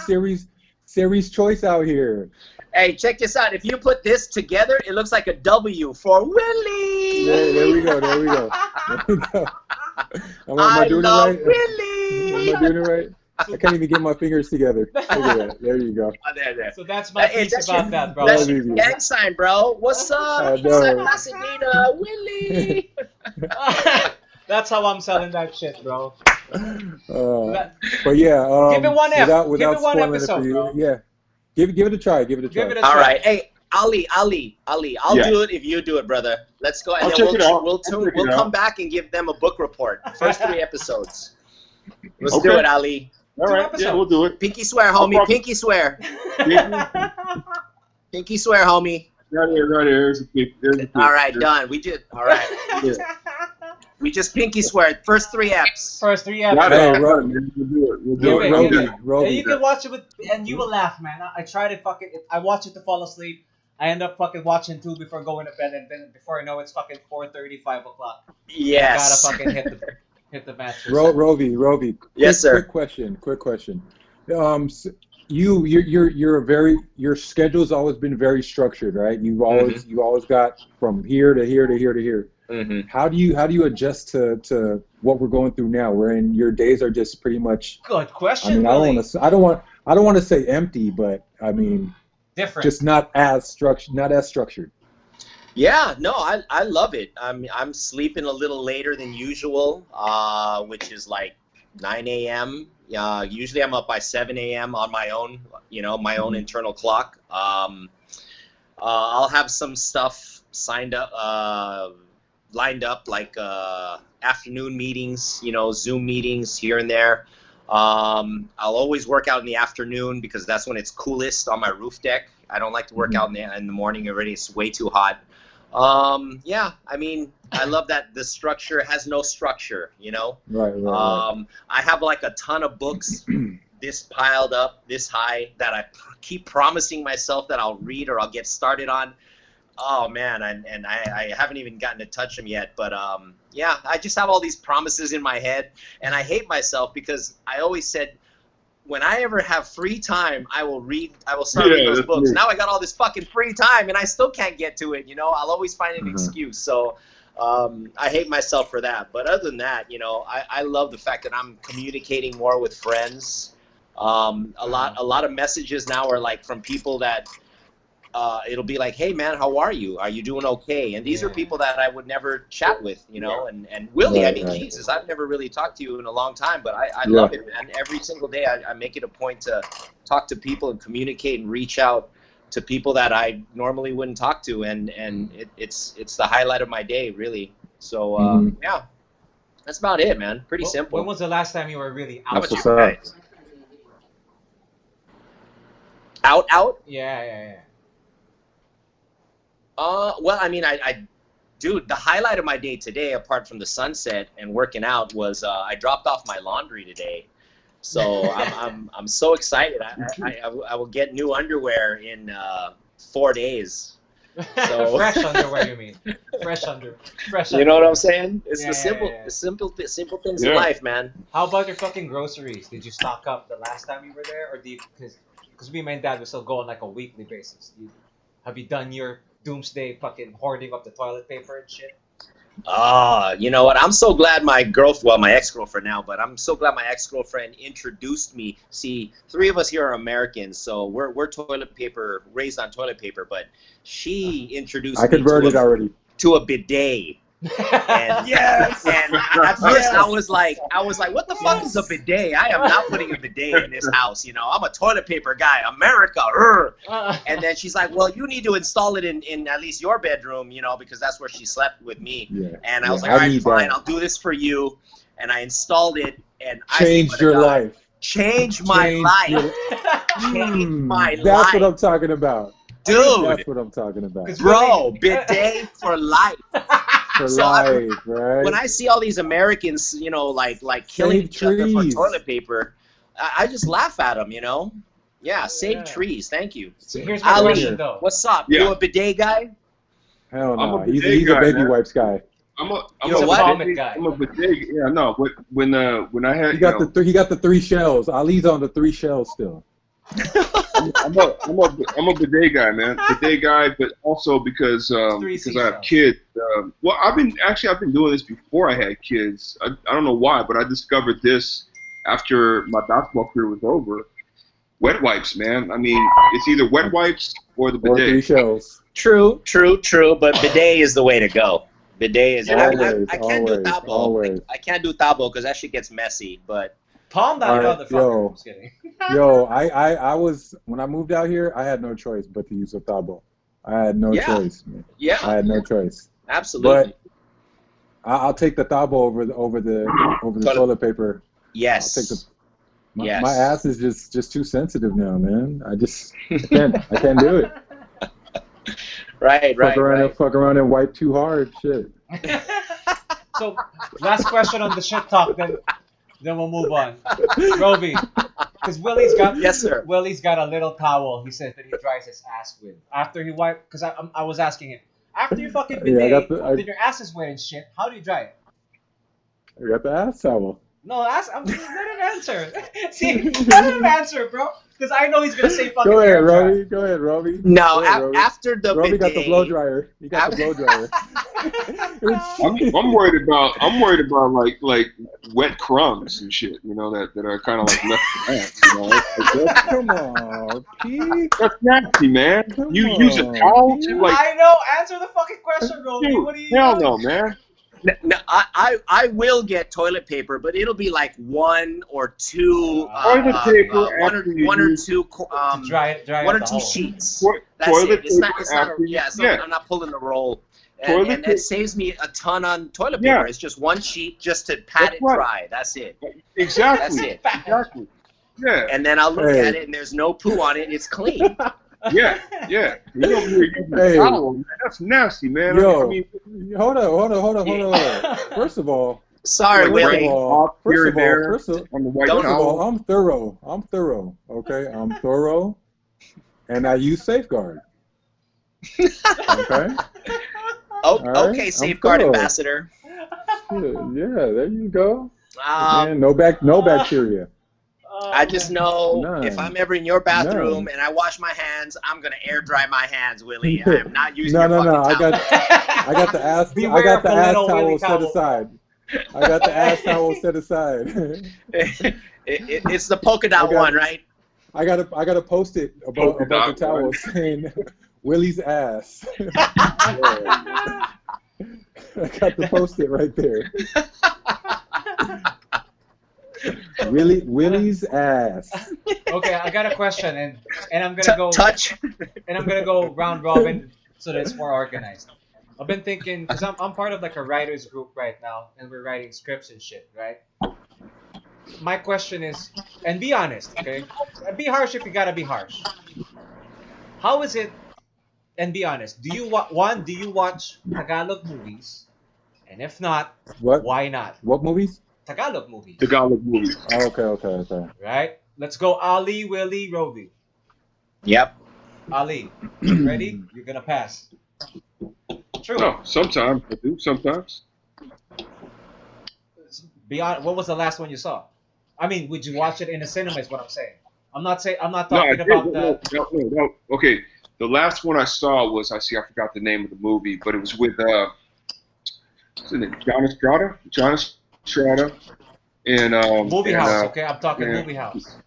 series choice out here. Hey, check this out. If you put this together, it looks like a W for Willie. There we go. There we go. Am I doing love it right? Willie. Am I doing it right? I can't even get my fingers together. Look at that. There you go. Oh, there. So that's my Hey, piece that's about your- that, bro. That's Love your you. gang sign, bro. What's I up? know. What's up, Pasadena? Willie. That's how I'm selling that shit, bro. But yeah, Give it one F. without Give it one spoiling episode, it for you, bro. yeah. Give it a try. Give it a try. Give it a All try. right. Hey, Ali, I'll Yeah. do it if you do it, brother. Let's go, and I'll then check it out. we'll I'll check we'll it come out. back and give them a book report. First 3 episodes. Let's Okay. do it, Ali. All right, episodes. yeah, we'll do it. Pinky swear, homie. problem. Pinky swear. Pinky swear, homie. Right here. There's a pic. All right, done. All right. We just pinky swear. First 3 eps. First 3 Got episodes. it. Hey, We'll do it. We'll do Give it. it, We'll give do it. it. Roby. And you can watch it with, and you will laugh, man. I try to fucking, I watch it to fall asleep. I end up fucking watching 2 before going to bed, and then before I know it's fucking 4:30, 5 o'clock. Yes. I gotta fucking hit the mattress. Roby. Yes, sir. Quick question. Your schedule's always been very structured, right? You've always got from here to here to here to here. Mm-hmm. How do you adjust to what we're going through now, wherein your days are just pretty much? Good question. I mean, Willie. I don't want to say empty, but I mean, Different. just not as structured. Yeah, no, I love it. I'm sleeping a little later than usual, which is like 9 a.m. Usually I'm up by 7 a.m. on my own, my own internal clock. I'll have some stuff lined up, like afternoon meetings, Zoom meetings here and there. I'll always work out in the afternoon because that's when it's coolest on my roof deck. I don't like to work out in the morning already. It's way too hot. Yeah, I mean, I love that the structure has no structure, you know? Right. I have like a ton of books this piled up this high that I keep promising myself that I'll read or I'll get started on. Oh man, and I haven't even gotten to touch them yet, but yeah, I just have all these promises in my head, and I hate myself because I always said, when I ever have free time, I will start reading those books. Now I got all this fucking free time, and I still can't get to it, you know? I'll always find an excuse, so I hate myself for that. But other than that, you know, I love the fact that I'm communicating more with friends. A lot of messages now are like from people that it'll be like, hey man, how are you? Are you doing okay? And these are people that I would never chat with, you know. And Willie, I mean, Jesus, I've never really talked to you in a long time, but I love it, man. Every single day I make it a point to talk to people and communicate and reach out to people that I normally wouldn't talk to, and it's the highlight of my day, really. So yeah, that's about it, man. Pretty simple. When was the last time you were really out? How about you guys? Out? Yeah. Well, I mean, dude, the highlight of my day today, apart from the sunset and working out, was I dropped off my laundry today. So I'm so excited. I will get new underwear in 4 days. So fresh underwear, you mean? Fresh underwear. You know what I'm saying? It's the simple things in life, man. How about your fucking groceries? Did you stock up the last time you were there, or because me and my dad would still go on like a weekly basis? Have you done your doomsday fucking hoarding up the toilet paper and shit? You know what? I'm so glad my ex-girlfriend now, but I'm so glad my ex-girlfriend introduced me. See, 3 of us here are Americans, so we're raised on toilet paper, but she introduced me to a bidet. And, and at first I was like, what the fuck is a bidet? I am not putting a bidet in this house, you know. I'm a toilet paper guy, America. And then she's like, well, you need to install it in at least your bedroom, you know, because that's where she slept with me. And I was like, all right, fine, I'll do this for you. And I installed it, and changed your life. Changed my life. Changed my life. That's what I'm talking about. Dude. That's what I'm talking about. Bro, bidet for life. Right? When I see all these Americans, you know, like killing each other for toilet paper, I just laugh at them, you know. Yeah, save trees. Thank you. So here's my question, though. What's up? You a bidet guy? Hell no. He's a baby wipes guy. I'm a vomit guy. I'm a bidet. Yeah, no. But when I had he got the 3 shells. Ali's on the 3 shells still. I'm a bidet guy, man. Bidet guy, but also because I have kids. Well, I've been doing this before I had kids. I don't know why, but I discovered this after my basketball career was over. Wet wipes, man. I mean, it's either wet wipes or the bidet. Or 3 shells. True. But bidet is the way to go. Bidet is. I can't do tabo. I can't do tabo because that shit gets messy. But palm that motherfucker. I'm just kidding. I was, when I moved out here, I had no choice but to use a tabo. I had no choice, man. Yeah. I had no choice. Absolutely. But I'll take the tabo over the toilet paper. Yes. I'll take my ass is just too sensitive now, man. I can't do it. Right. Fuck around and wipe too hard, shit. So, last question on the shit talk, then we'll move on. Roby, because Willie's got a little towel. He says that he dries his ass with after he wipe. Because I was asking him, after you fucking bidet, then your ass is wet and shit. How do you dry it? I got the ass towel. No, let him answer. See, let him answer, bro. Because I know he's gonna say fucking. Go ahead, Roby. No, after the Roby bidet. got the blow dryer. He got the blow dryer. I'm worried about like wet crumbs and shit, you know, that are kind of like left in the you know. Come on, Pete. That's nasty, man. You use a towel to like. I know. Answer the fucking question, Roby. Dude, what do you? Hell no, man. No, I will get toilet paper, but it'll be like 1 or 2 toilet paper one or two dry 1 or 2 sheets. That's toilet it. It's not I'm not pulling the roll. And it saves me a ton on toilet paper. Yeah. It's just 1 sheet just to pat it dry. That's it. Exactly. That's it. Exactly. Yeah. And then I'll look at it and there's no poo on it. It's clean. Yeah, yeah. You over here using Hey. a towel, man. That's nasty, man. Yo, I mean, hold on. First of all, Sorry, like Willie. first of all, on the white towel. I'm thorough. Okay, I'm thorough, and I use Safeguard. Okay. Oh, All right, okay, Safeguard thorough. Ambassador. Yeah, there you go. Um, And no bacteria. I just know None. if I'm ever in your bathroom None. and I wash my hands, I'm gonna air dry my hands, Willie. I am not using No, your no. fucking towel. I got the ass. Beware I got of the the ass little towel Willy set towel. aside. I got the ass towel set aside. It's the polka dot one, right? I got to post it above the towel saying Willie's ass. I got to post it right there. Willie's ass. Okay, I got a question, and I'm gonna go touch, and I'm gonna go round robin so that it's more organized. I've been thinking because I'm part of like a writers group right now, and we're writing scripts and shit, right? My question is, and be honest, okay? Be harsh if you gotta be harsh. How is it? And be honest. Do you do you watch Tagalog movies? And if not, why not? What movies? Tagalog movies. Tagalog movies. Oh, okay. Right? Let's go Ali, Willie, Roby. Yep. Ali, you ready? You're gonna pass. True. No, sometimes I do. Sometimes. Beyond, what was the last one you saw? I mean, would you watch it in the cinema? Is what I'm saying. I'm not talking about the. No. Okay, the last one I saw was I forgot the name of the movie, but it was with what's his name? John Estrada, and Movie House. Okay, I'm talking Movie House.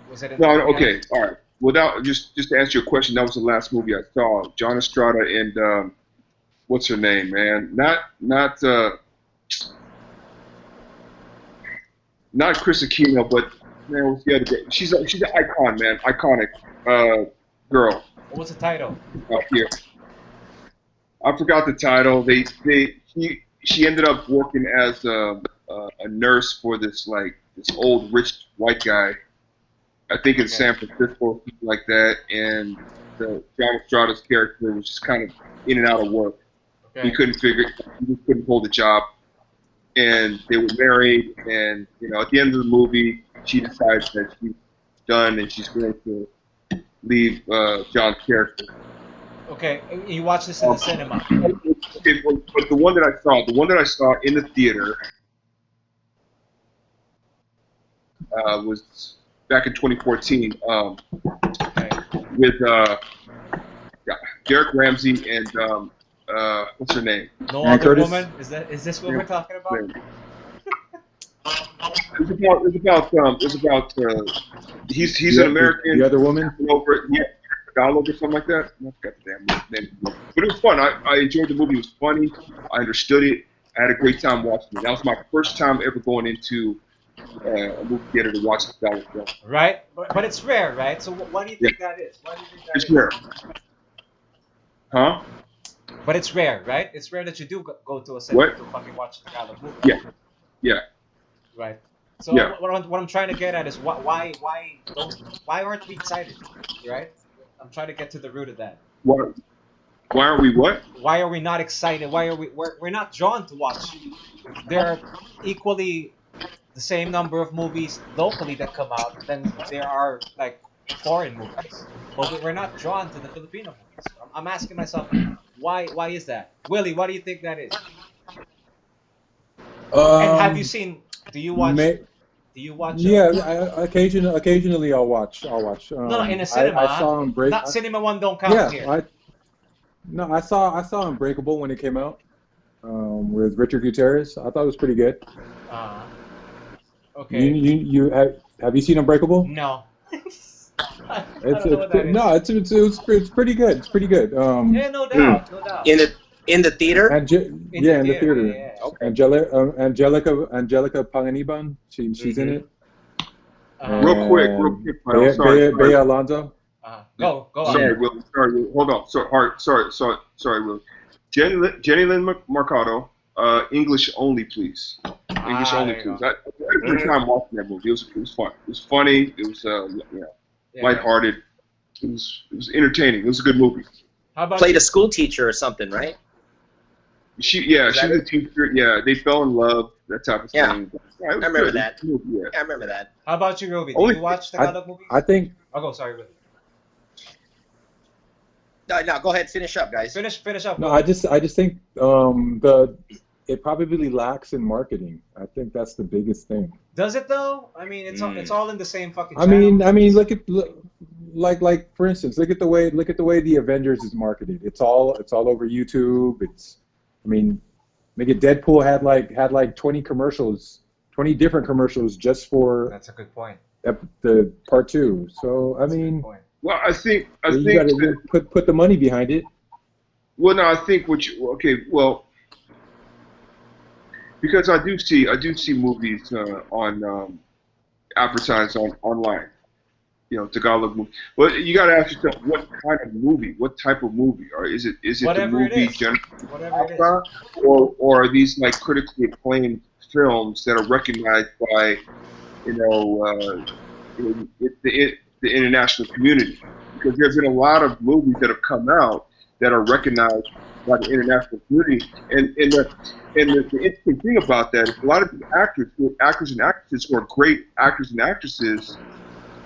Was it? No. Okay. All right. Without just to answer your question, that was the last movie I saw. John Estrada and what's her name, man? Not Chris Aquino, but man, what's the other girl? She's an icon, man. Iconic girl. What was the title? Here. I forgot the title. She ended up working as a nurse for this old rich white guy. I think in San Francisco or something like that, and John Estrada's character was just kind of in and out of work. Okay. He just couldn't hold a job. And they were married, and at the end of the movie, she decides that she's done and she's going to leave John's character. Okay, you watched this in the cinema. Okay, but the one that I saw in the theater was back in 2014 with Derek Ramsey and what's her name? No Other Woman? Is this what we're talking about? It's about he's an American. The Other Woman? Over Tagalog or something like that. I forgot the damn name. But it was fun. I enjoyed the movie. It was funny. I understood it. I had a great time watching it. That was my first time ever going into a movie theater to watch a Tagalog film. Right, but it's rare, right? So why do you think that is? Why do you think that it's is? rare. Huh? But it's rare, right? It's rare that you do go to a cinema to fucking watch a Tagalog movie. Yeah. Right. So what I'm trying to get at is why aren't we excited, right? I'm trying to get to the root of that. Why aren't we what? Why are we not excited? Why are we're not drawn to watch? There are equally the same number of movies locally that come out than there are like foreign movies, but we're not drawn to the Filipino movies. I'm asking myself, why is that? Willie, why do you think that is? And have you seen? Do you watch? Yeah, occasionally I'll watch. No, in a cinema. I saw Not Cinema One don't count here. I saw Unbreakable when it came out with Richard Gutierrez. I thought it was pretty good. Okay. You have you seen Unbreakable? No. It's pretty good. It's pretty good. Yeah, no doubt. In the theater? In the theater. Yeah. Okay. Angelica Panganiban, she's in it. Real quick, sorry. Bea Alonzo. Go. Sorry, Will. Hold on. Sorry, Will. Jenny Lynn Mercado. English only, please. English only, please. I had a good time watching that movie. It was fun. It was funny. It was lighthearted. it was entertaining. It was a good movie. How about Played a school teacher or something, right? She was a teacher. Yeah, they fell in love, that type of thing. Yeah, I remember that. Yeah. I remember that. How about you, Roby? Did you watch the Tagalog movie? I think. Oh, go. Sorry. No, go ahead. Finish up, guys. Finish up. No, I just think it probably lacks in marketing. I think that's the biggest thing. Does it though? I mean, it's all in the same fucking channel. I mean, like for instance, look at the way the Avengers is marketed. It's all over YouTube. Make it Deadpool had like 20 commercials, 20 different commercials just for. That's a good point. The part 2. So I mean. Well, I think you got to put the money behind it. Well, no, I think because I do see movies on advertised online, Tagalog movie. But you got to ask yourself, what kind of movie? What type of movie? Or is it the movie genre, or are these like critically acclaimed films that are recognized by the international community? Because there's been a lot of movies that have come out that are recognized by the international community, and the interesting thing about that is a lot of the actors and actresses who are great actors and actresses,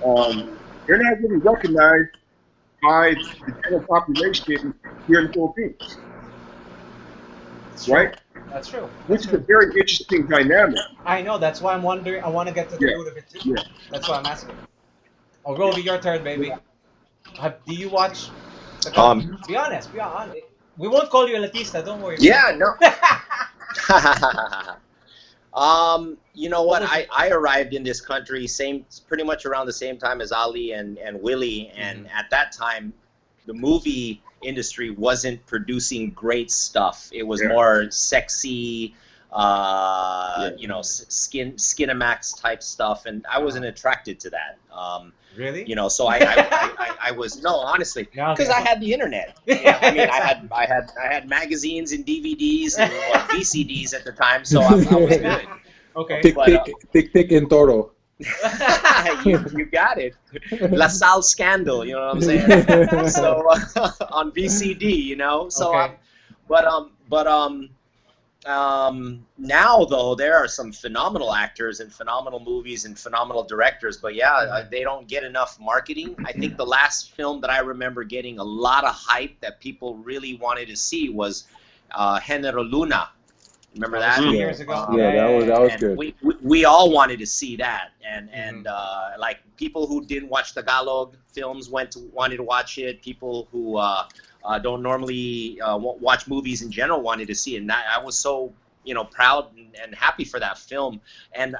they're not really recognized by the general population here in the Philippines, right? That's true. Which is a very interesting dynamic. I know. That's why I'm wondering. I want to get to the root of it too. Yeah. That's why I'm asking. Oh, Roby, your turn, baby. Do you watch? Be honest. We won't call you a Latista. Don't worry. Yeah, no. You know what? I arrived in this country pretty much around the same time as Ali and Willie, and at that time, the movie industry wasn't producing great stuff. It was more sexy, Skinamax type stuff, and I wasn't attracted to that. Really? So I was honestly, because I had the internet. Yeah, I mean, I had magazines and DVDs and VCDs at the time, so I was good. Okay. Tic and Toro. you got it. La Salle Scandal, you know what I'm saying? So on VCD, So, okay. Now though there are some phenomenal actors and phenomenal movies and phenomenal directors, but they don't get enough marketing. I think the last film that I remember getting a lot of hype that people really wanted to see was Genero Luna. Remember that? 2 years ago. That was good. We all wanted to see that, and like people who didn't watch Tagalog films wanted to watch it. People who don't normally watch movies in general wanted to see it, and I was so proud and happy for that film. And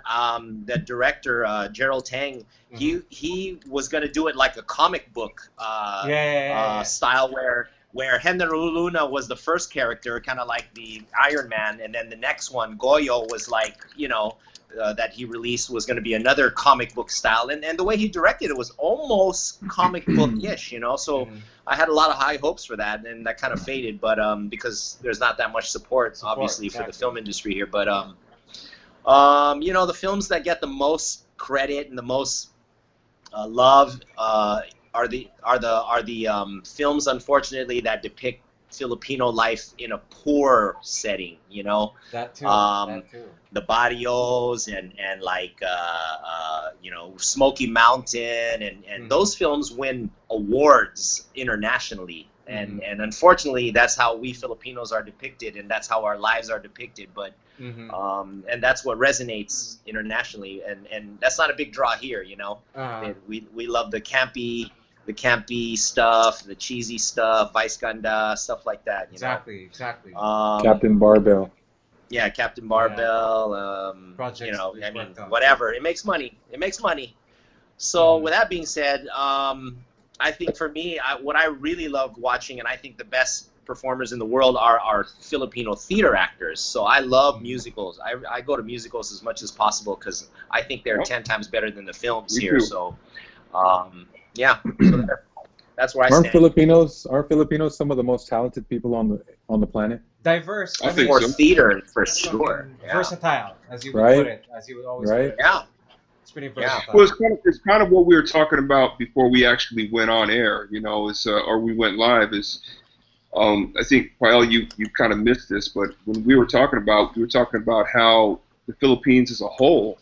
the director Gerald Tang, he was gonna do it like a comic book style where Genero Luna was the first character, kind of like the Iron Man, and then the next one, Goyo, was like, that he released was going to be another comic book style. And the way he directed it was almost comic book-ish, So I had a lot of high hopes for that, and that kind of faded, but because there's not that much support obviously, for the film industry here. But, the films that get the most credit and the most love are the films, unfortunately, that depict Filipino life in a poor setting, That too. The Barrios and like Smoky Mountain and those films win awards internationally, and unfortunately that's how we Filipinos are depicted, and that's how our lives are depicted, but and that's what resonates internationally, and that's not a big draw here, we love the campy stuff, the cheesy stuff, Vice Ganda, stuff like that. Exactly. Captain Barbell. Yeah, Captain Barbell. Projects, whatever. It makes money. So with that being said, I think for me, what I really love watching, and I think the best performers in the world are Filipino theater actors. So I love musicals. I go to musicals as much as possible because I think they're 10 times better than the films here. Too. So. So that's where I stand. Aren't Filipinos some of the most talented people on the planet? Diverse. I think for so. theater, for sure. Versatile, as you would Right? put it, as you would always put it. Yeah. It's pretty Yeah. versatile. Well, it's kind of what we were talking about before we actually went on air. You know, or we went live. I think Pael, you kind of missed this, but when we were talking about how the Philippines as a whole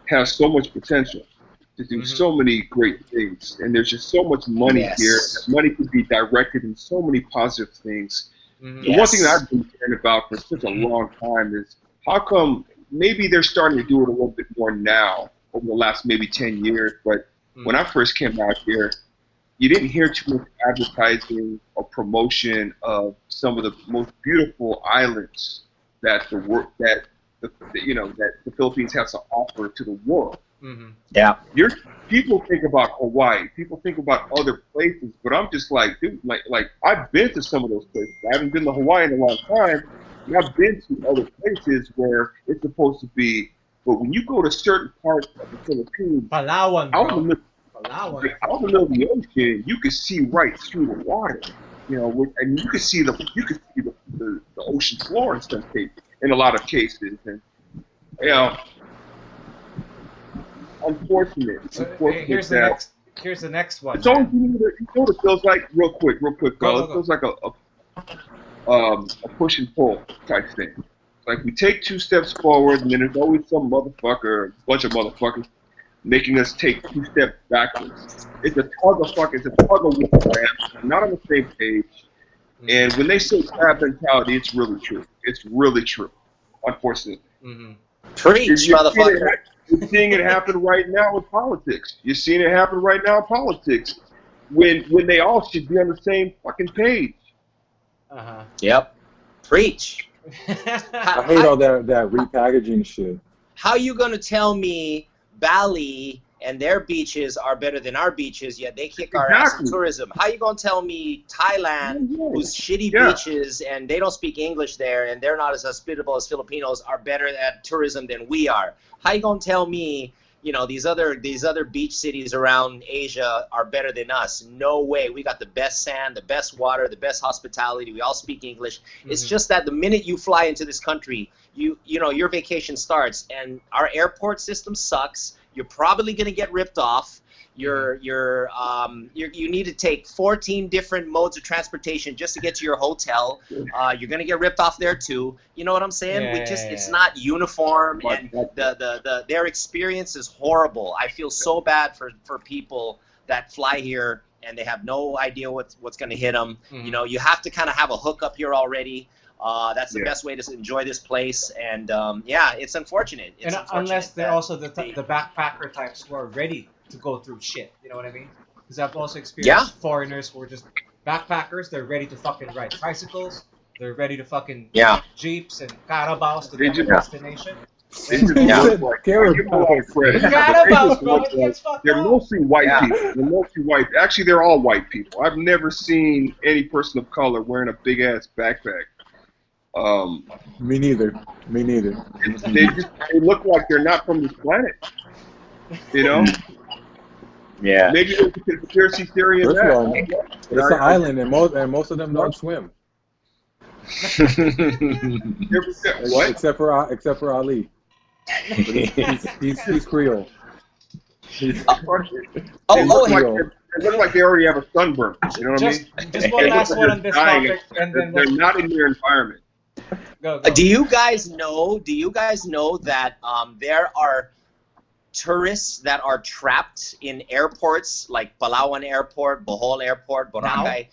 has so much potential to do so many great things, and there's just so much money here. Yes. Money can be directed in so many positive things. Mhm. The one thing that I've been caring about for such a long time is how come maybe they're starting to do it a little bit more now over the last maybe 10 years, but when I first came out here, you didn't hear too much advertising or promotion of some of the most beautiful islands that that the Philippines has to offer to the world. Mhm. Yeah. People think about Hawaii, people think about other places, but I'm just like, dude, like I've been to some of those places. I haven't been to Hawaii in a long time, and I've been to other places where it's supposed to be. But when you go to certain parts of the Philippines, Palawan, out in bro. the Palawan. out in the middle of the ocean, you can see right through the water. You know, and you can see the ocean floor in some cases, in a lot of cases, and you know. Unfortunate. So Unfortunate here's the that next. Here's the next one. it's always man. you know what it feels like. Real quick, Go, fellas. go, It go. feels like a push and pull type thing. Like we take 2 steps forward, and then there's always some motherfucker, bunch of motherfuckers, making us take 2 steps backwards. It's a tug of war, man. We're not on the same page. And when they say crab mentality, it's really true. It's really true. Unfortunately. Mm-hmm. Preach, motherfucker. You're seeing it happen right now with politics. You're seeing it happen right now in politics when they all should be on the same fucking page. Uh-huh. Yep. Preach. I hate all that repackaging shit. How you gonna tell me Bali and their beaches are better than our beaches, yet they kick our ass in tourism? How you gonna tell me Thailand, whose shitty beaches and they don't speak English there and they're not as hospitable as Filipinos, are better at tourism than we are? How you gonna tell me, you know, these other beach cities around Asia are better than us? No way. We got the best sand, the best water, the best hospitality. We all speak English. It's just that the minute you fly into this country, you know, your vacation starts, and our airport system sucks. You're probably gonna get ripped off. You need to take 14 different modes of transportation just to get to your hotel. You're gonna get ripped off there too. You know what I'm saying? It's not uniform, and their experience is horrible. I feel so bad for people that fly here and they have no idea what's gonna hit them. You know, you have to kind of have a hookup here already. That's the best way to enjoy this place, and yeah, it's unfortunate. It's unfortunate unless they're also the backpacker types who are ready to go through shit, you know what I mean? Because I've also experienced foreigners who are just backpackers. They're ready to fucking ride tricycles. They're ready to fucking jeeps and carabaos to their destination. Carabaos, bro. They're mostly white people. They're mostly white. Actually, they're all white people. I've never seen any person of color wearing a big ass backpack. Me neither. They look like they're not from this planet. You know? Yeah. Maybe there's a conspiracy theory in First that. of all, it's an island, and most of them don't swim. What? Except for Ali. He's Creole. They look like they already have a sunburn. You know what I mean? Just one last one on this topic, and then they're not in their environment. Go. Do you guys know that there are tourists that are trapped in airports like Palawan Airport, Bohol Airport, Boracay?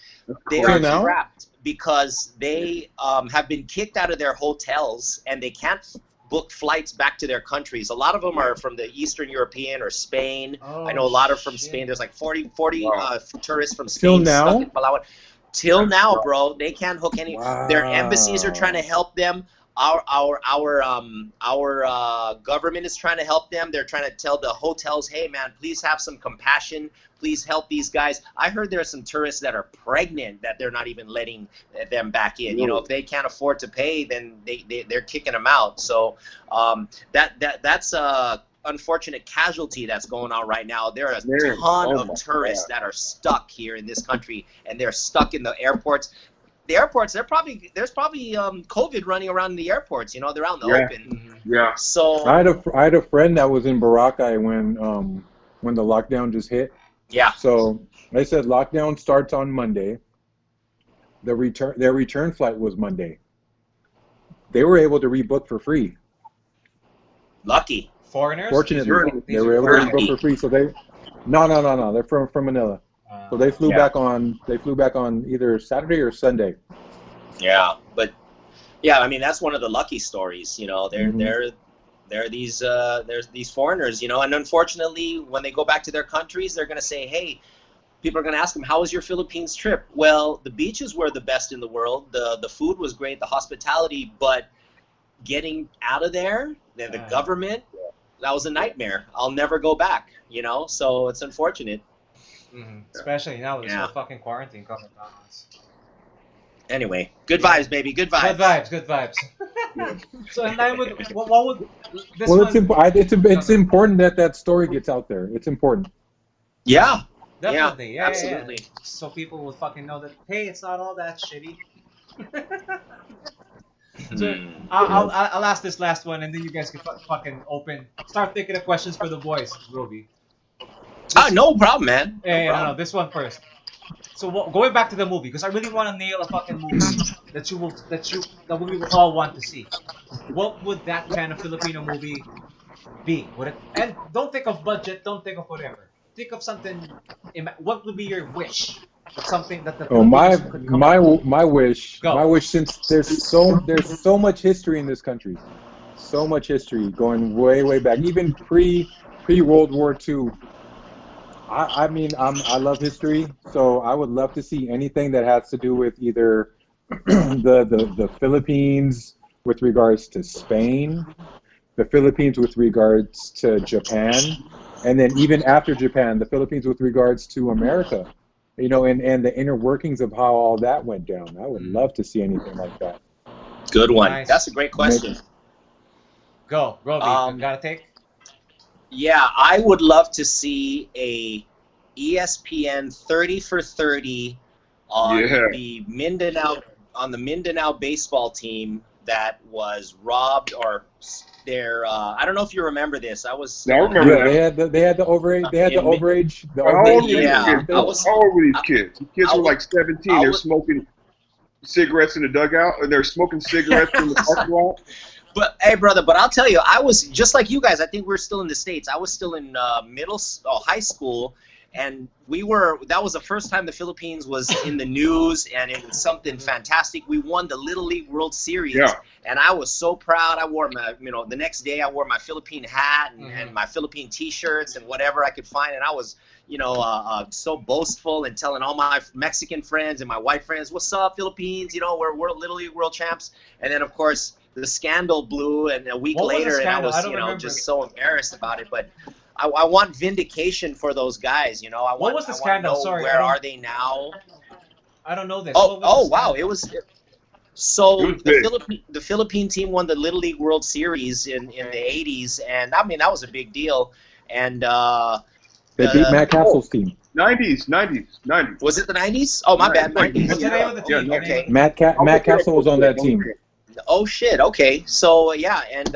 They are trapped because they have been kicked out of their hotels and they can't book flights back to their countries. A lot of them are from the Eastern European or Spain. I know a lot are from Spain. There's like 40 tourists from Spain stuck in Palawan. Till now, bro, they can't hook any. Their embassies are trying to help them. Our government is trying to help them. They're trying to tell the hotels, hey man, please have some compassion. Please help these guys. I heard there are some tourists that are pregnant that they're not even letting them back in. You know, if they can't afford to pay, then they're kicking them out. So that's a unfortunate casualty that's going on right now. There are a ton of tourists that are stuck here in this country, and they're stuck in the airports. the airports, there's probably COVID running around in the airports. You know, they're out in the open. Yeah. So I had a friend that was in Boracay when the lockdown just hit. Yeah. So they said lockdown starts on Monday. Their return flight was Monday. They were able to rebook for free. Lucky. Foreigners? Fortunately, they were able to rebook for free. So no. They're from Manila. So they flew back on either Saturday or Sunday. Yeah, but yeah, I mean that's one of the lucky stories. You know, there's these foreigners. You know, and unfortunately, when they go back to their countries, they're going to say, hey. People are going to ask them, how was your Philippines trip? Well, the beaches were the best in the world. The food was great, the hospitality, but getting out of there, the government, that was a nightmare. I'll never go back, you know? So it's unfortunate. Especially now there's no fucking quarantine coming on us. Anyway, good vibes, baby. Good vibes. Good vibes. So in line with, what would this it's important that story gets out there. It's important. Yeah. Definitely, yeah, absolutely. Yeah. So people will fucking know that, hey, it's not all that shitty. So I'll ask this last one, and then you guys can fucking start thinking of questions for the boys, Roby. No problem, man. No, this one first. So going back to the movie, because I really want to nail a fucking movie that we will all want to see. What would that kind of Filipino movie be? And don't think of budget, don't think of whatever. Think of something. What would be your wish? Something that the my wish, since there's so much history in this country, so much history going way back, even pre World War II. I mean, I love history, so I would love to see anything that has to do with either the Philippines with regards to Spain, the Philippines with regards to Japan. And then even after Japan, the Philippines with regards to America, you know, and the inner workings of how all that went down. I would love to see anything like that. Good one. Nice. That's a great question. Go, Roby. Got a take? Yeah, I would love to see a ESPN 30 for 30 on the Mindanao baseball team that was robbed or. I don't know if you remember this. I remember. Yeah, they had the overage. How old were these kids? These kids were like 17. They're smoking cigarettes in the dugout, and they're smoking cigarettes in the parking lot. But hey, brother, I'll tell you, I was just like you guys. I think we're still in the States. I was still in high school. And that was the first time the Philippines was in the news, and it was something fantastic. We won the Little League World Series, and I was so proud. I wore my, the next day I wore my Philippine hat and my Philippine T-shirts and whatever I could find, and I was, so boastful and telling all my Mexican friends and my white friends, "What's up, Philippines? We're Little League World Champs." And then of course the scandal blew, and a week later, and I was, just so embarrassed about it, but. I want vindication for those guys, What was the scandal? Sorry, where are they now? I don't know this. Wow! The Philippine team won the Little League World Series in the '80s, and I mean that was a big deal. And they beat Matt Castle's team. 90s. Was it the '90s? Oh, my bad. 90s. What's the name of the team? Okay. Matt Castle was on that team. Oh shit! Okay, so yeah, and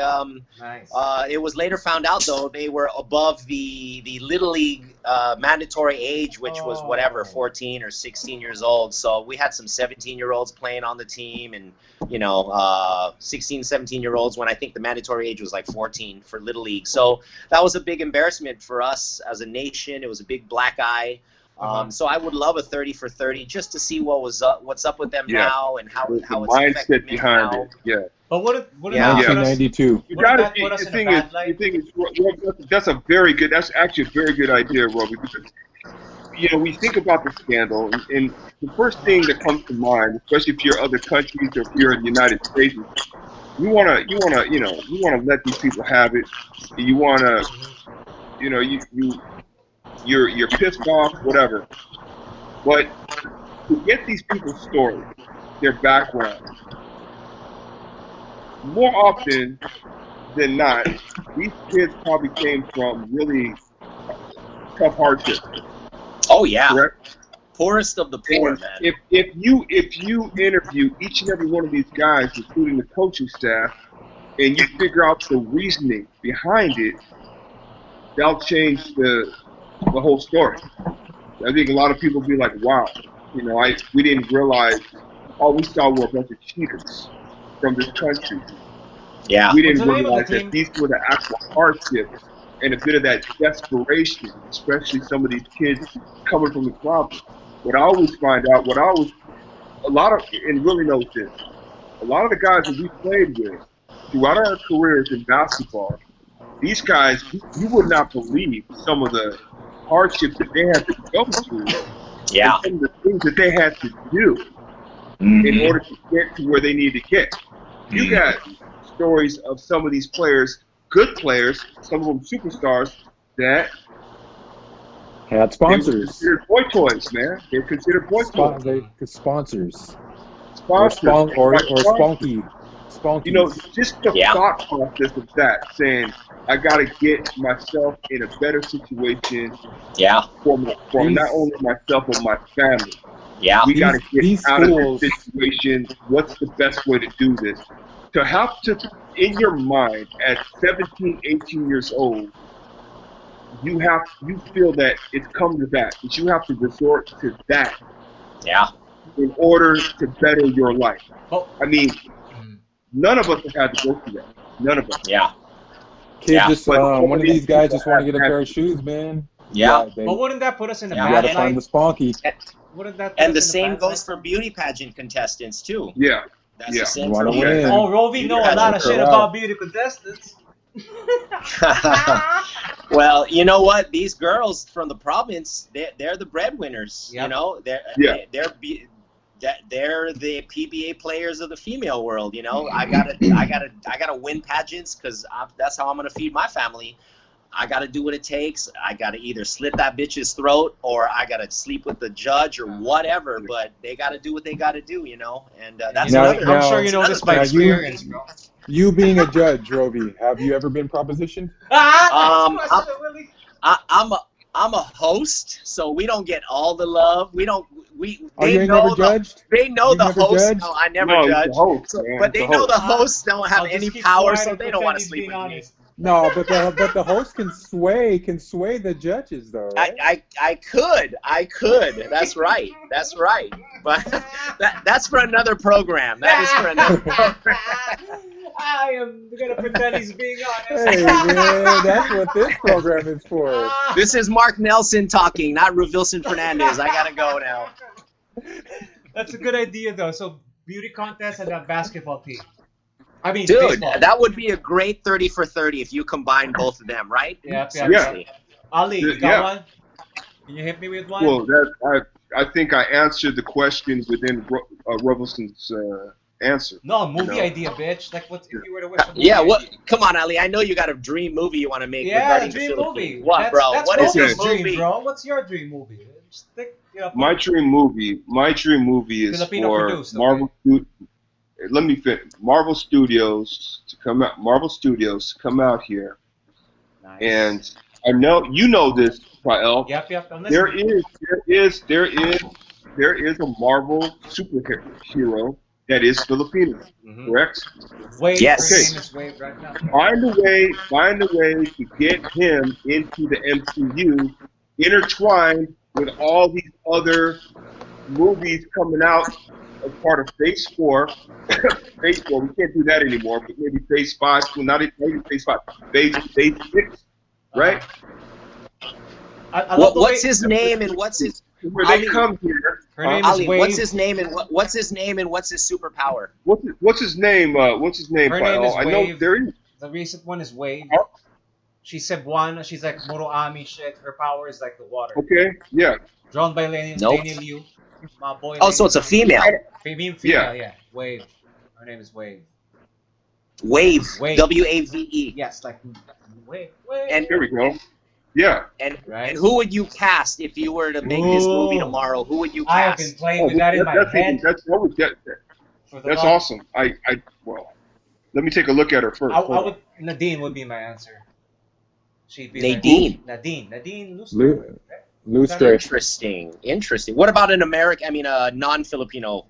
nice. It was later found out though they were above the Little League mandatory age, which was 14 or 16 years old. So we had some 17-year-olds playing on the team, and 16, 17-year-olds when I think the mandatory age was like 14 for Little League. So that was a big embarrassment for us as a nation. It was a big black eye. So I would love a 30 for 30 just to see what's up with them now and how it's mindset behind it. Yeah. But what if 1992? You got to. The thing is, that's actually a very good idea, Robbie, because we think about the scandal, and the first thing that comes to mind, especially if you're other countries or if you're in the United States, you want to let these people have it. You want to, You're pissed off, whatever. But to get these people's stories, their background, more often than not, these kids probably came from really tough hardships. Oh yeah. Correct? Poorest of the poor, And man. if you interview each and every one of these guys, including the coaching staff, and you figure out the reasoning behind it, that'll change the whole story. I think a lot of people be like, "Wow, we didn't realize all we saw were a bunch of cheaters from this country. Yeah. We What's didn't the name of the realize that team? these were the actual hardships and a bit of that desperation, especially some of these kids coming from the problem." What I always find out, and really knows this, a lot of the guys that we played with throughout our careers in basketball, these guys, you would not believe some of the hardships that they had to go through Yeah. and some of the things that they had to do in order to get to where they need to get. You got stories of some of these players, good players, some of them superstars, that Had they were sponsors. considered boy toys, man. They're considered boy toys. Sponsors. Sponsors. Or Sponsors. spunky. Just the thought process of that, saying, I got to get myself in a better situation for not only myself, but my family. Yeah. We got to get out of this situation. What's the best way to do this? To have to, in your mind, at 17, 18 years old, you feel that it's come to that you have to resort to that. Yeah. In order to better your life. Oh. I mean, none of us have had to go through that. None of us. Yeah. Kid, one of these guys just want to get a pair of shoes, man. Yeah. But wouldn't that put us in a You bad gotta find the spunky. Wouldn't that? And the same goes for beauty pageant contestants too. Yeah. That's the same You for wanna beauty win. Oh, Rovi know a lot of shit about beauty contestants. Well, you know what? These girls from the province, they're the breadwinners. Yep. You know, they're the PBA players of the female world. You know, I gotta win pageants because that's how I'm gonna feed my family. I gotta do what it takes. I gotta either slit that bitch's throat or I gotta sleep with the judge or whatever. But they gotta do what they gotta do. You know, and that's another. I'm sure you know this by experience, bro. You being a judge, Rovi, have you ever been propositioned? I'm a host, so we don't get all the love. We don't. They know judged? They know You've the never host. judged? No, I never No, judge. host, but they know the hosts don't have any power, so they don't want to sleep with me. No, but the host can sway the judges though. Right? I could. That's right. But that's for another program. That is for another program. I am gonna pretend he's being honest. Hey man, that's what this program is for. This is Mark Nelson talking, not Ruvilson Fernandez. I gotta go now. That's a good idea though. So beauty contest and a basketball team. I mean, dude, baseball. That would be a great 30 for 30 if you combine both of them, right? Yeah. Ali, you got one? Can you hit me with one? Well, I think I answered the question within Ruvilson's answer. No, movie idea, bitch. Like, what if you were to wish? Come on, Ali. I know you got a dream movie you want to make. Yeah, dream movie. What, bro? That's what is your dream, movie, bro? What's your dream movie? My dream movie is Filipino for produced, Marvel. Let me finish. Marvel Studios to come out here, nice. And I know you know this, Rael. Yep. There is a Marvel superhero that is Filipino, correct? Wave, yes. Famous Wave right now. Find a way to get him into the MCU, intertwined with all these other movies coming out as part of Phase 4. Phase 4, we can't do that anymore, but maybe Phase 5, well, not maybe Phase 5, Phase 6, right? What's his name and what's his... Where they come here. Her name Ali, is Wave. what's his name and what's his superpower? What's his name? What's his name? Her name is I Wave. know there is. The recent one is Wave. She's Cebuana. She's like Muroami shit. Her power is like the water. Okay, yeah. Drawn by Lenny Liu. My boy. So it's a female. Female, yeah. Wave. Her name is Wave. Wave. W-A-V-E. Yes, like Wave. And here we go. Yeah. And who would you cast if you were to make this movie tomorrow? Who would you cast? I have been playing with that in my head. That's awesome. Well, let me take a look at her first. Nadine would be my answer. She'd be Nadine. Nadine Lucifer. Lustre. Interesting. What about an American? I mean, a non-Filipino?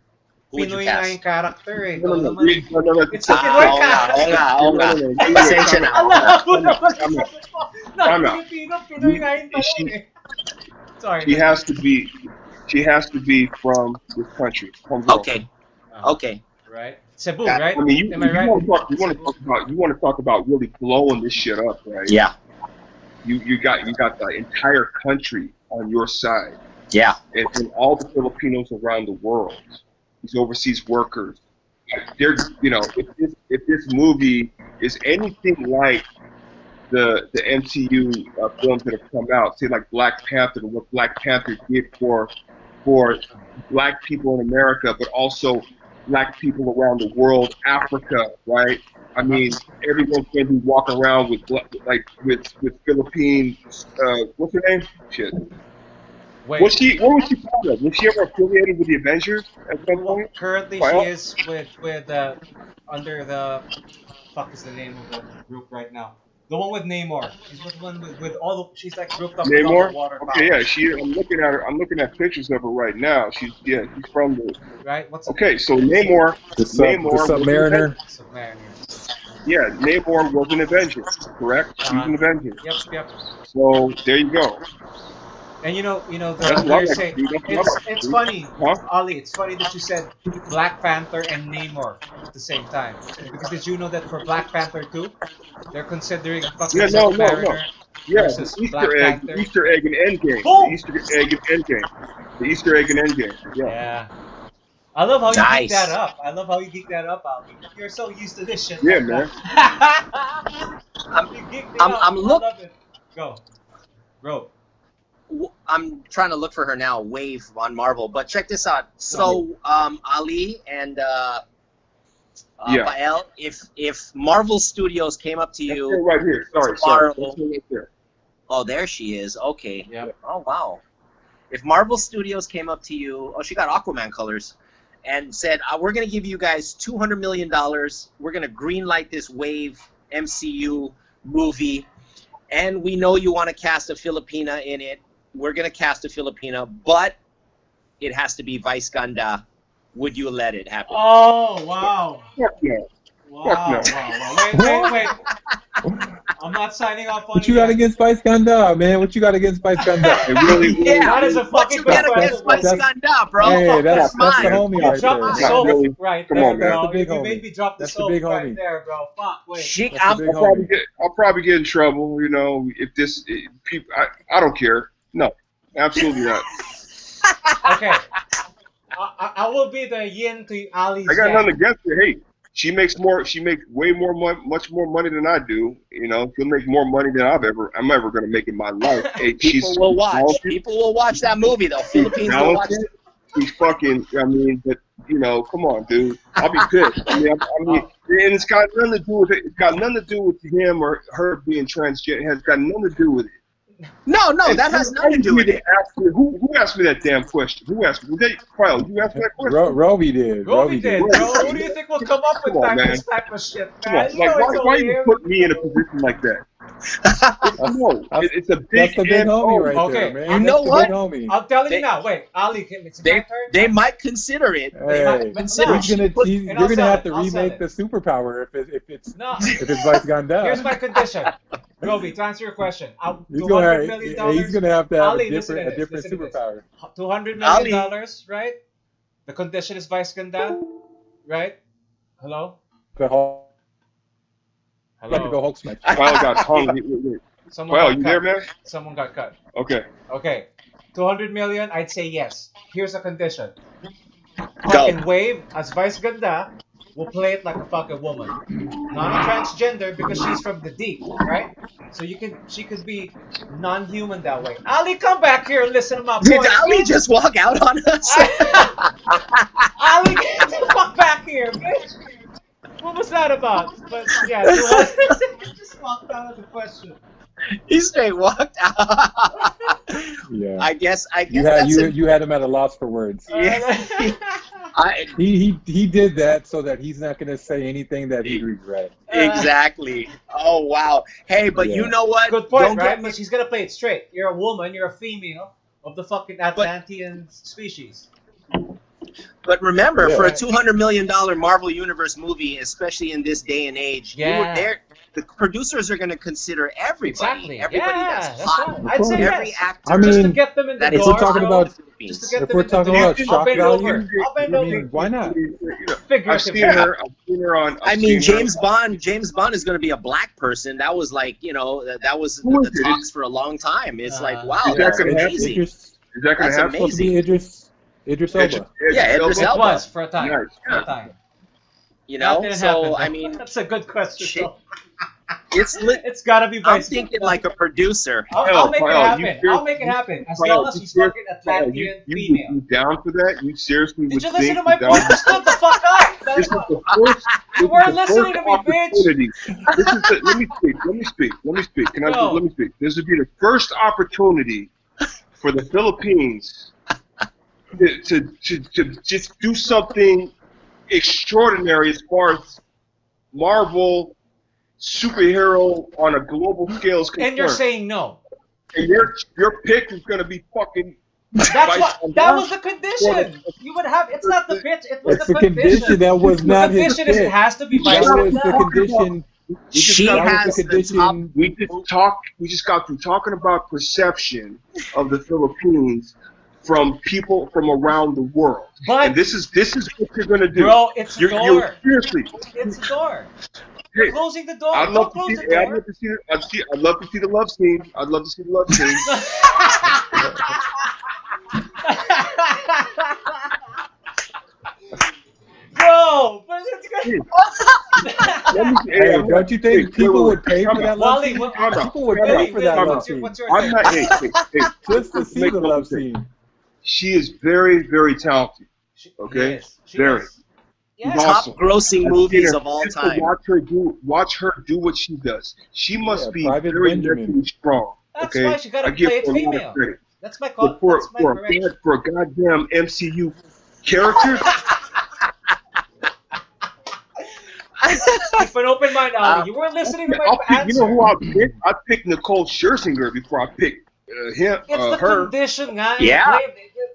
Who would you Pinoy na cast? yung character eh. No, no, It's a Pinoy character. Oo nga. Pasensya na. Alam mo naman. Time out. Filipino, Pinoy na yung tanong eh. Sorry. She has to be from this country. Okay. Okay. Right. Cebu, Got it. right? I mean, you Am I right? want to talk about really blowing this shit up, right? Yeah. You got the entire country on your side, Yeah. and all the Filipinos around the world, these overseas workers. They're, if this movie is anything like the MCU films that have come out, say like Black Panther, and what Black Panther did for black people in America, but also black people around the world, Africa, right? I mean, everyone's going to be walking around with Philippine, what's her name? Shit. Wait. What was she part of? Was she ever affiliated with the Avengers at some point? Currently, she is with under the fuck is the name of the group right now? The one with Namor. She's with one with all the. She's like grouped up with all Namor? the water powers. Okay, yeah. I'm looking at her. I'm looking at pictures of her right now. She's from the. Right. What's Okay, so Namor. The Submariner. Submariner. Yeah, Namor was an Avenger, correct? He was an Avenger. Yep. So there you go. And you know, That's love, saying, dude. That's love, it's dude. funny, Huh? Ali. It's funny that you said Black Panther and Namor at the same time. Because did you know that for Black Panther 2, they're considering fucking Submariner Yeah, versus the Black Panther. Easter egg in Endgame. Boom! The Easter egg in Endgame. Yeah. Yeah. I love how you Nice. geek that up. Ali. You're so used to this shit. Yeah, like man. that. You geeked it up. I'm I look- love it. Go. Bro. I'm trying to look for her now, Wave on Marvel. But check this out. So, Ali and Bael, if Marvel Studios came up to That's her you, right here. Sorry. tomorrow- That's her right there. oh, there she is. Okay. Yep. Oh, wow. If Marvel Studios came up to you, oh, she got Aquaman colors, and said, we're going to give you guys $200 million. We're going to greenlight this Wave MCU movie, and we know you want to cast a Filipina in it. We're going to cast a Filipina, but it has to be Vice Ganda. Would you let it happen? Oh, wow. Fuck yeah. Wow. Wait. I'm not signing off on What you got against Vice Ganda, man? What you got against Vice Ganda? Yeah. That is a What fucking you good got against question. Vice Ganda, bro? Hey, that's the mine. homie You right dropped the there. soap Really? right Come there, on, man. bro. That's the big You homie. made me drop the That's the soap big right homie. there, bro. Fuck, wait. She, That's the big homie. I'll probably get in trouble. If this people, I don't care. No, absolutely not. Okay. I will be the yin to Ali's I got yang. nothing against her. Hey, she makes way more money, much more money than I do. She'll make more money than I'm ever gonna make in my life. Hey, people will watch. People will watch that movie, though. Philippines will watch it. She's fucking. But come on, dude. I'll be pissed. And it's got nothing to do with it. It's got nothing to do with him or her being transgender. It has got nothing to do with it. No, that has nothing to do with it. Who asked me that damn question? Who asked me? Kyle, you asked me that question? Roby did. Roby did, bro. Who do you think will come up with this type of shit, Come on, man? why you put me in a position like that? It's a big. That's the big homie right Okay. there, man. You know That's the what? big homie. I'm telling you now. Wait, Ali, it's my turn. They might consider it. They Hey, might consider it. you're I'll gonna sell have it. to I'll sell remake it. the superpower if it's No. Vice Ganda. Here's my condition. Roby, to answer your question, He's $200 million. gonna have to have Ali, a listen to different this, listen to this. superpower. $200 million, right? The condition is Vice Ganda, right? Hello? The whole like to go Hello? Hulk smash. Kyle got hung. Wait. Someone Kyle, got you cut. there, man? Someone got cut. Okay. Okay. 200 million, I'd say yes. Here's a condition. Go. Fucking Wave, as Vice Ganda, will play it like a fucking woman. Not a transgender because she's from the deep, right? So she could be non-human that way. Ali, come back here and listen to my Did point. Ali just walk out on us? Ali, get the fuck back here, bitch. What was that about? But yeah, 200 just walked out of the question. He straight walked out. Yeah. I guess You that's it. you had him at a loss for words. Yeah. He did that so that he's not gonna say anything that he'd regret. Exactly. Oh wow. Hey, but Yeah. you know what? Good point, Don't right? get But she's gonna play it straight. You're a woman. You're a female. of the fucking Atlantean species. But remember, for a $200 million Marvel Universe movie, especially in this day and age, the producers are going to consider everybody. Exactly. Everybody that's hot. Right. I'd say every actor. I mean, just to get them in the door. If we're talking about, shock value, I mean, why not? I've seen her on. James Bond is going to be a black person. That was like, that was the talks for a long time. It's like, wow, that's amazing. Is that going to happen? Supposed to be Idris Elba. Idris Elba. It was for a time. So I mean, that's a good question. It's gotta be. I'm thinking like a producer. I'll make it happen. I'll make it happen as long as she's fucking Atlantean female. You down for that? You seriously Did you listen to my point? You stood the fuck up. You weren't listening to me, bitch. Let me speak. Let me speak. This would be the first opportunity for the Philippines to just do something extraordinary as far as Marvel superhero on a global scale is concerned. And you're saying no. And your pick is going to be fucking. That was the condition. You would have. It's not the pitch. It was the condition. That was not his condition. It has to be. That was the condition. We just got through talking about perception of the Philippines from people from around the world. But and this is what you're gonna do. Bro, it's a door. Seriously. It's a door. You're closing the door. I'd love to see the love scene. I'd love to see the love scene. Bro, but it's good. Hey, don't you think people would pay for that love scene? People would pay for that love scene. Just to see the love scene. She is very, very talented. Okay? Very. Top grossing movies of all time. Watch her do what she does. She must be very mentally strong. That's why she got to play it female. That's my call. For a goddamn MCU character. Keep an open mind, Ali. You weren't listening to my answer. You know who I picked? I picked Nicole Scherzinger before I picked him. It's the condition, guys. Yeah.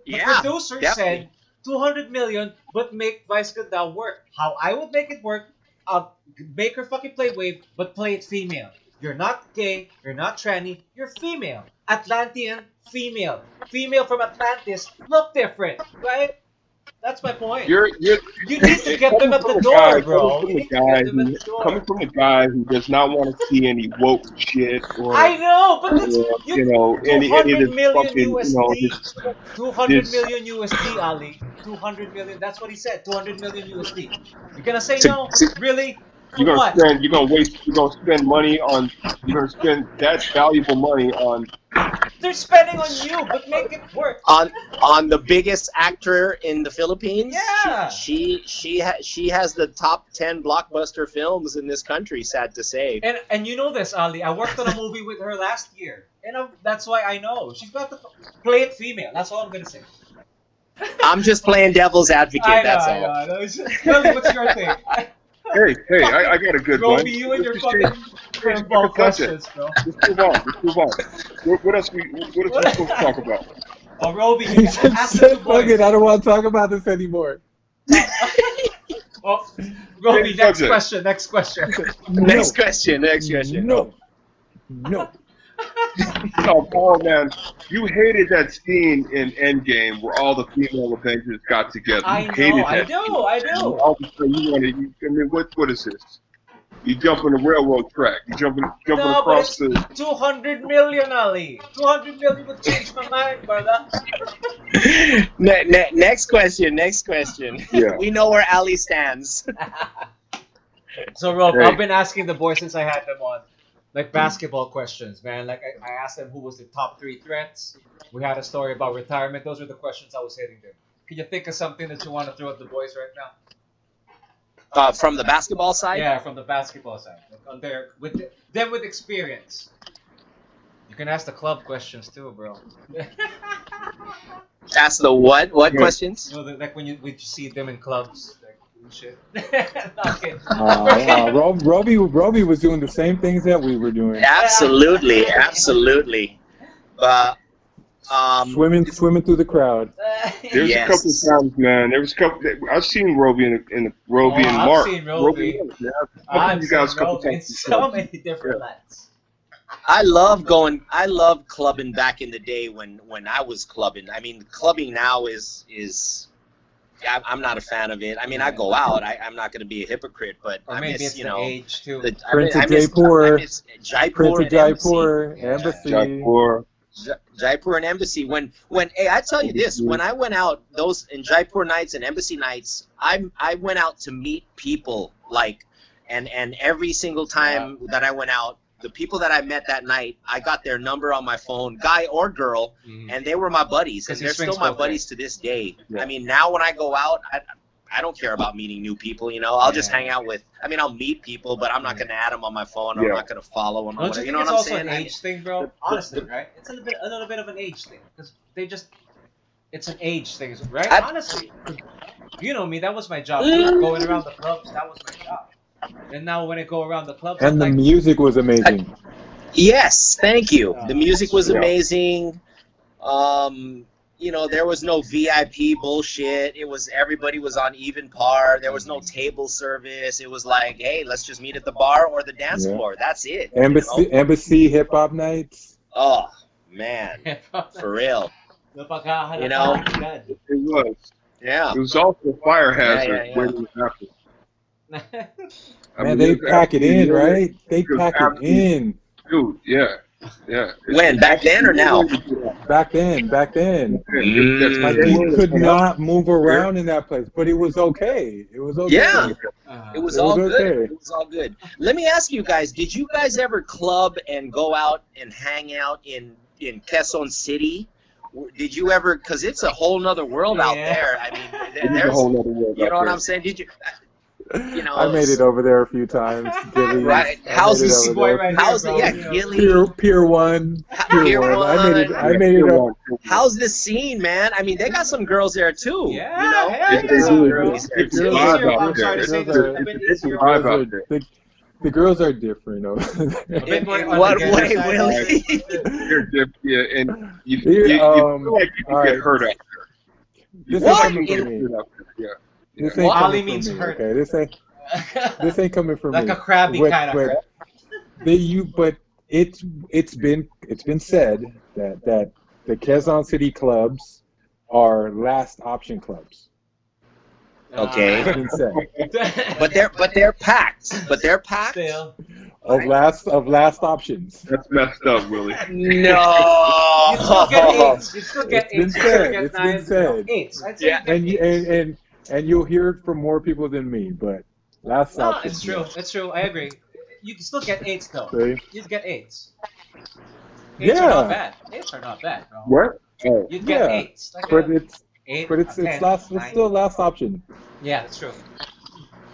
The producer said 200 million, but make Vice Ganda work. How I would make it work? I'll make her fucking play Wave, but play it female. You're not gay. You're not tranny. You're female. Atlantean female. Female from Atlantis look different, right? That's my point. You need to get them at the door, bro. Coming from a guy who does not want to see any woke shit or I know, but that's, any of this fucking USD, 200 million USD, Ali. 200 million. That's what he said. 200 million USD. You're gonna say no? Really? You're gonna spend that valuable money on. They're spending on you, but make it work. On the biggest actor in the Philippines. Yeah. She has the top 10 blockbuster films in this country. Sad to say. And you know this, Ali. I worked on a movie with her last year, and that's why I know she's got to play it female. That's all I'm gonna say. I'm just playing devil's advocate. That's all. I know. What's your thing? Hey, I got a good one. Roby, you and your fucking curveball questions, bro. Let's move on. What else we supposed to talk about? Oh, Roby, fuck it, I don't want to talk about this anymore. Roby, next question. Next question. No. Oh, Paul, man, you hated that scene in Endgame where all the female Avengers got together. I know. All of a sudden, what is this? You jump on the railroad track. You jumping across the. 200 million, Ali. 200 million would change my mind, brother. Next question. Yeah. We know where Ali stands. So, Rob, I've been asking the boys since I had them on. Like basketball questions, man. Like I asked them who was the top 3 threats. We had a story about retirement. Those are the questions I was hitting them. Can you think of something that you want to throw at the boys right now? From the basketball side? Yeah, from the basketball side. Like with experience. You can ask the club questions too, bro. Ask the what? What questions? You know, like when you see them in clubs. Shit. Roby was doing the same things that we were doing. Absolutely. Swimming through the crowd. There's a couple of times, man. There was a couple. I've seen Roby and Roby and Mark. I've seen Roby. I've seen Roby in so many different lights. I love clubbing back in the day when I was clubbing. I mean, clubbing now is I'm not a fan of it. I mean, I go out. I'm not going to be a hypocrite, but or maybe it's the age too. Prince of Jaipur, Embassy. Jaipur and Embassy. When hey, I tell you this, when I went out those in Jaipur nights and Embassy nights, I went out to meet people and every single time that I went out, the people that I met that night, I got their number on my phone, guy or girl, and they were my buddies, and they're still my buddies to this day. Yeah. I mean, now when I go out, I don't care about meeting new people, you know. I'll just hang out with, I mean, I'll meet people, but I'm not going to add them on my phone. I'm not going to follow them. Don't you think it's also an age thing, bro? Honestly, right? It's a little bit of an age thing, because it's an age thing, right? Honestly, you know me, that was my job. Going around the clubs, that was my job. And now when I go around the clubs, and the music was amazing. Yes, thank you. The music was amazing. You know, there was no VIP bullshit. It was everybody was on even par. There was no table service. It was like, hey, let's just meet at the bar or the dance floor. That's it. Embassy hip hop nights. Oh man, for real. You know, it was. Yeah. It was also a fire hazard when it was happening. Man, they pack it in, right? They pack it in. Dude, yeah. When? Back then or now? Back then. Like, you could not move around in that place, but it was okay. It was okay. Yeah. It was all good. It was all good. Let me ask you guys, did you guys ever club and go out and hang out in Quezon City? Did you ever, because it's a whole nother world out there. I mean, there's a whole nother world. You know what I'm saying? Did you? You know, I made it over there a few times. Gillies. Right? How's this boy right here? Yeah, Gillies. Pier 1. Pier 1. I made it over. How's the scene, man? I mean, they got some girls there too. Yeah, you know? The girls are different. What way, Willie? They're different, yeah, and you feel like you can get hurt out there. Yeah. This ain't Ali means hurt. Okay, this ain't coming from like me. a crabby kind of hurt. But it's been said that the Quezon City clubs are last option clubs. Okay. It's been said. but they're packed. But they're packed. Still. Of last options. That's messed up, Willie. No. You still get eights. It's been said. Eights. And you'll hear it from more people than me, but last option. It's true. It's true. I agree. You can still get eights though. See? You'd get eights. Eights are not bad. Eights are not bad, bro. What? You'd get eights. Like it's still last option. Yeah, that's true.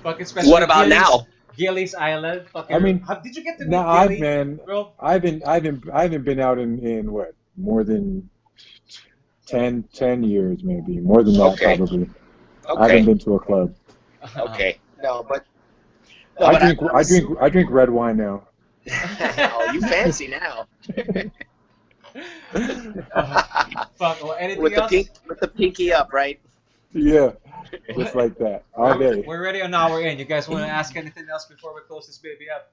Fucking what about now? Gillies Island. Fucking. I mean, did you get to meet Gilly, bro? I haven't been out in what, more than 10 years maybe, more than that probably. Okay. I haven't been to a club. Okay. No, but I drink red wine now. Oh, you fancy now. Fuck. Well, anything else? With the pinky up, right? Yeah. Just like that. All day. We're already an hour in. You guys want to ask anything else before we close this baby up?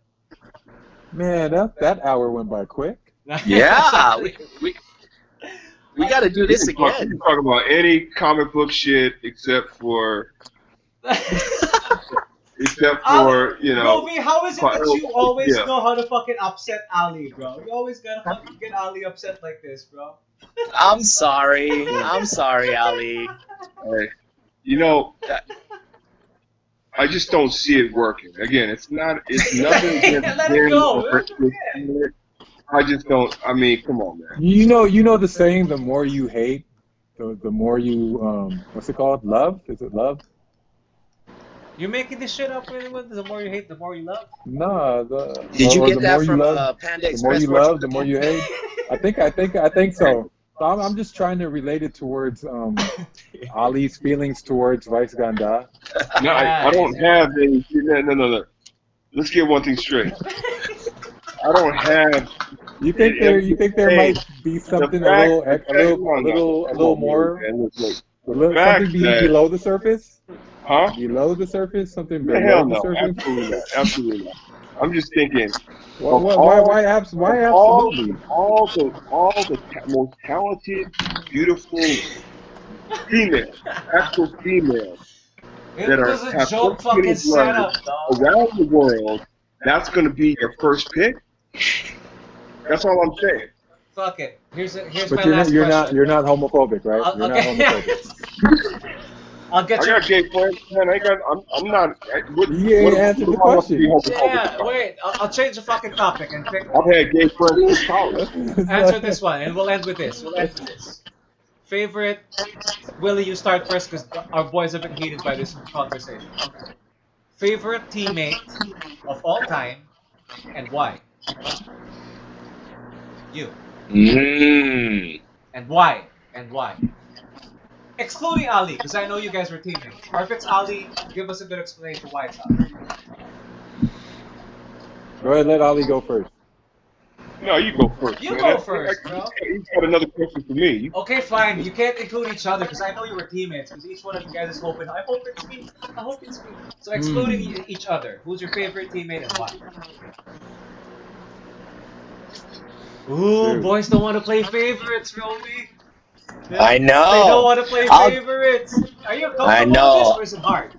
Man, that hour went by quick. Yeah. We got to do this again. We can talk about any comic book shit except for you know. Roby, how is it that you always know how to fucking upset Ali, bro? You always gotta fucking get Ali upset like this, bro. I'm sorry, Ali. Hey, you know, I just don't see it working. Again, it's nothing against Let it go. I just don't. I mean, come on, man. You know the saying: the more you hate, the more you what's it called? Love? Is it love? You're making this shit up, really? The more you hate, the more you love? Nah. Did you get that from Panda Express? The more you love, the more you hate. I think so. I'm just trying to relate it towards Ali's feelings towards Vice Ganda. No, I don't have any. No. Let's get one thing straight. I don't have You think there might be something a little more, something below the surface? Huh? Below the surface? Something Yeah, below hell the no, surface? absolutely not, absolutely not. I'm just thinking Why absolutely? all the most talented, beautiful females, actual females It that was a have joke fucking Filipino blood setup, dog. around the world. That's going to be your first pick. That's all I'm saying. Fuck it. Here's But my last question. you're not homophobic, right? You're not Okay. homophobic. I'll get I you. got gay friends, man. I'm not. You ain't answered the do I have to be question. homophobic Yeah, about? wait. I'll change the fucking topic and pick. I've had gay friends since college. Answer this one, and we'll end with this. We'll end with this. Favorite. Willie, you start first because our boys have been heated by this conversation. Favorite teammate of all time, and why? You. Mm. And why? And why? Excluding Ali, because I know you guys were teammates. Or if it's Ali, give us a good explanation why it's Ali. Go ahead, let Ali go first. No, you go first. You man. go first, bro. He's got another question for me. Okay, fine. You can't include each other because I know you were teammates. Because each one of you guys is hoping. I hope it's me. I hope it's me. So excluding each other, who's your favorite teammate and why? Ooh, Dude. boys don't want to play favorites, Roby. I know. They don't want to play favorites. Are you comfortable I with know. this or is it hard?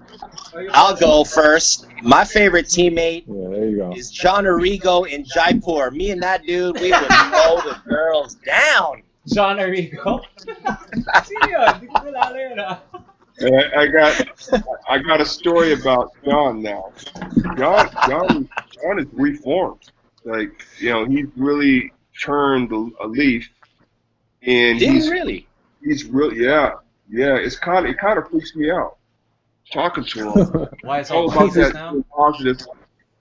I'll go first. My favorite teammate Yeah, there you go. is John Arrigo in Jaipur. Me and that dude, we would blow the girls down. John Arrigo. Sino yun? Di ko kilala yun, ah. I got a story about John now. John is reformed. Like, he's really turned a leaf, and he's really yeah. It kind of freaks me out talking to him. Why is all all about that now? positive.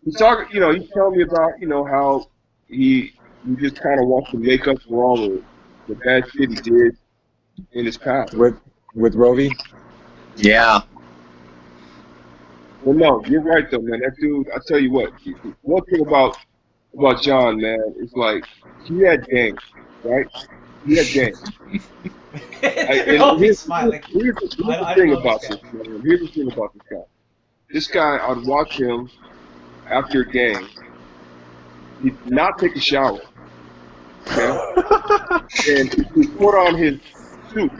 He's talking, he's telling me about how he just kind of wants to make up for all the bad shit he did in his past. With Rovi? Yeah. Well, no, you're right though, man. That dude, I tell you what. One thing about John, man, is like he had game, right? He had game. He's smiling. Here's the thing about this, man. Here's the thing about this guy. This guy, I'd watch him after a game. He'd not take a shower. Okay? And he'd put on his suit,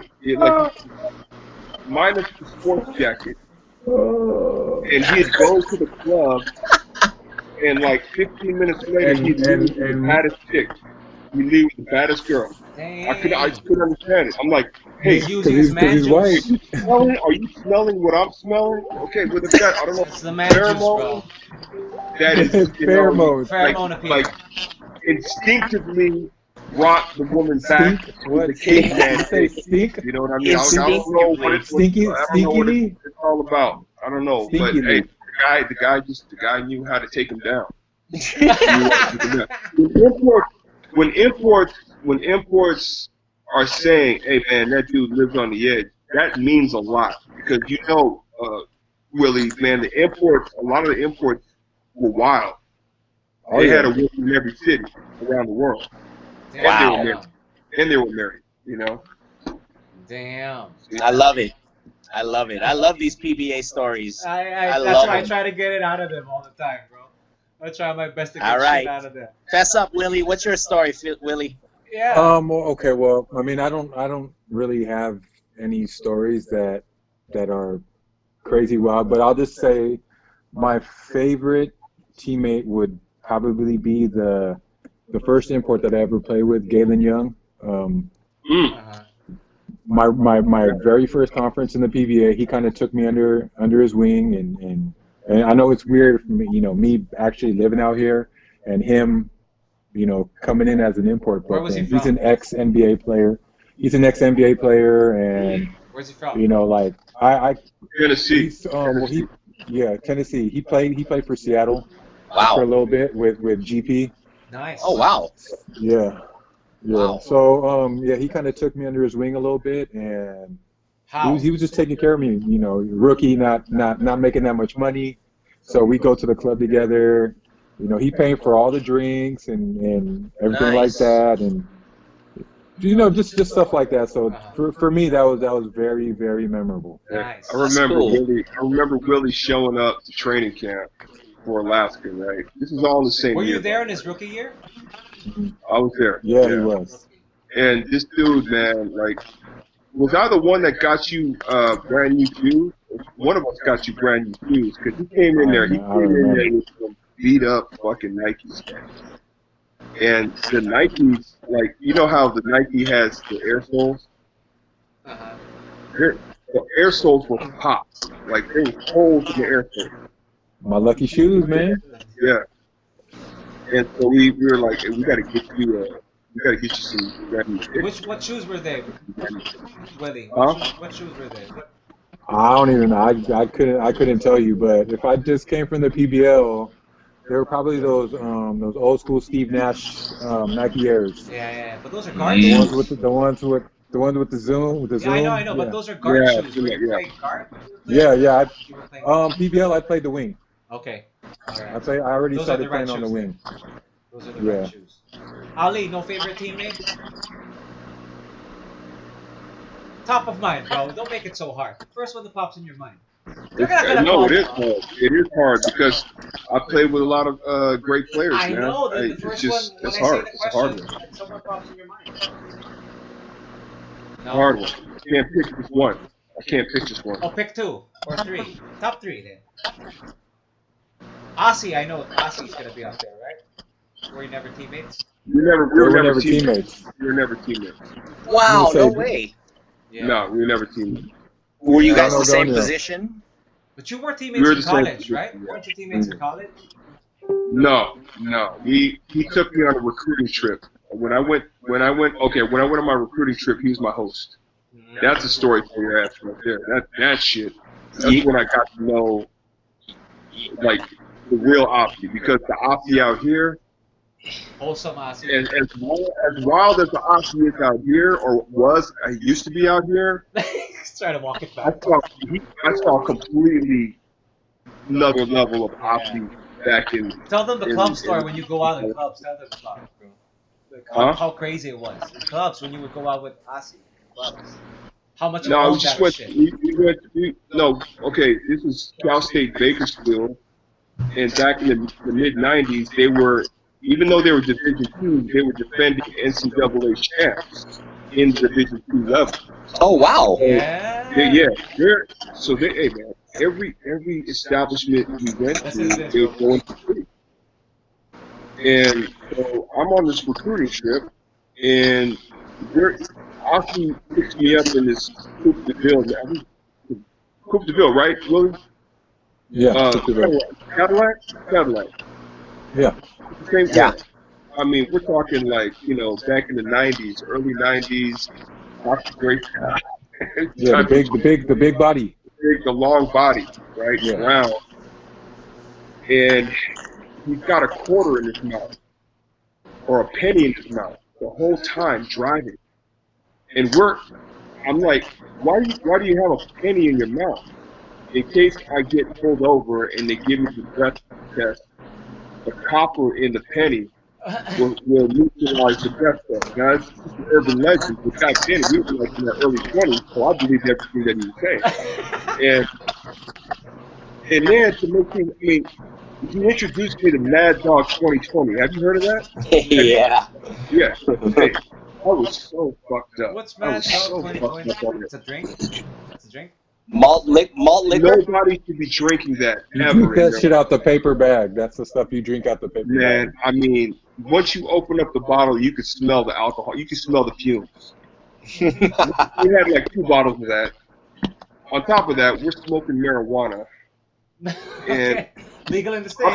minus the sports jacket. And he'd go to the club, and 15 minutes later, he'd leave with the baddest chick. He'd leave with the baddest girl. I just couldn't understand it. I'm like, hey, he's using his man juice. Are you smelling what I'm smelling? Okay, with the I don't know. It's the man juice, bro. That is pheromone. Pheromone appeal. Like instinctively brought the woman back to the caveman. Say stink? You know what I mean? I don't know what it's all about. I don't know, but hey, the guy knew how to take him down. When imports are saying, "Hey man, that dude lives on the edge," that means a lot because Willie, man, a lot of the imports were wild. They had a woman in every city around the world. Wow. And they were married, Damn. I love it. I love these PBA stories. That's why I try to get it out of them all the time, bro. I try my best to get shit out of them. Fess up, Willie. What's your story, Willie? Yeah. Okay. Well, I mean, I don't really have any stories that are crazy wild, but I'll just say my favorite teammate would probably be the first import that I ever played with, Galen Young. My very first conference in the PBA, he kind of took me under his wing, and I know it's weird for me, me actually living out here, and him, coming in as an import. But he's an ex-NBA player. He's an ex-NBA player, and where's he from? Tennessee. Tennessee. He played for Seattle. Wow. For a little bit with GP. Nice. Oh wow. Yeah. Wow. So he kind of took me under his wing a little bit, and he was just taking care of me. Rookie, not making that much money. So we go to the club together. You know, he paid for all the drinks and everything like Nice. that, and you know, just stuff like that. So for me, that was very, very memorable. Nice. I remember cool. Willie showing up to training camp for Alaska, right? This is all in the same Were year. you there in his rookie year? I was there. Yeah, he was. And this dude, man, like, was I the one that got you brand new shoes? One of us got you brand new shoes because he came in there. He I came in there remember. with some beat up fucking Nikes. And the Nikes, like, you know how the Nike has the air soles? Uh-huh. The air soles were popped. Like, there was holes in the air soles. My lucky shoes, man. Yeah. And so we were like, hey, we gotta get you some brand new kicks. What shoes were they, Willie? Huh? What shoes were they? I don't even know. I couldn't tell you, but if I just came from the PBL, they were probably those old school Steve Nash Nike Airs. Yeah. But those are guard The shoes. ones with the zoom Yeah, I know. But those are guard shoes. Were you playing guard? Yeah. You were playing PBL, I played the wing. Okay. All I right. already Those are started the right playing on the shoes wing. Those are the Yeah. right shoes. Ali, no favorite teammate? Top of mind, bro. Don't make it so hard. First one that pops in your mind. They're not gonna No, call it is hard. It is hard because I played with a lot of great players, I man. know. The It's first just, one, when it's I hard. say the It's a hard question, one. and someone pops in your mind. No. Hard one. I can't pick just one. I can't pick just one. Oh, pick two or three. Top three then. Aussie, I know Aussie's gonna be up there, right? Were you never teammates? We were never teammates. We were never teammates. Wow, no say- way. Yeah. No, we were never teammates. Were you guys No, the same no. position? But you were We teammates were in the same college, position, right? yeah. Weren't you teammates in college? No. He took me on a recruiting trip. When I went on my recruiting trip, he was my host. That's a story for your ass right there. That shit. That's when I got to know like the real Opti, because the Opti out here, Wholesome Aussie. and as wild as the Opti is out here, or I used to be out here, He's trying to walk it I back. saw completely another level of Opti back in. Tell them the in- club story in- when you go out in clubs. Tell them about it, bro. Like how crazy it was. In clubs, when you would go out with Aussie. Clubs. How much you No, owned we just that went. shit. Okay. This is Cal State Bakersfield, and back in the mid '90s, they were, even though they were Division II, they were defending NCAA champs in Division II level. Oh, wow. Yeah. Hey man, every establishment we went to, they were going to free. And so I'm on this recruiting trip, and Austin picks me up in this Coupe de Ville. Coupe de Ville, right, Willie? Yeah. Cadillac. Yeah. Same thing. Yeah. I mean, we're talking like, back in the '90s, early '90s. Austin great. Yeah. The big body. The long body, right? Yeah. Round. And he's got a quarter in his mouth, or a penny in his mouth, the whole time driving. And I'm like, why do you have a penny in your mouth? In case I get pulled over and they give me the breath test, the copper in the penny will neutralize the breath test. Now, it's just an urban legend, but back then, we were like in our early 20s, so I believed everything that he was saying. And then to make him, he introduced me to Mad Dog 2020. Have you heard of that? Yeah. Yeah. Hey, I was so fucked up. What's I Mad was Dog so 2020? fucked up on It's it. a drink? It's a drink? Malt liquor? Nobody should be drinking that You ever. drink that shit out the paper bag. That's the stuff you drink out the paper Man, bag. once you open up the bottle, you could smell the alcohol. You could smell the fumes. We had like 2 bottles of that. On top of that, we're smoking marijuana. Okay. Legal in the States.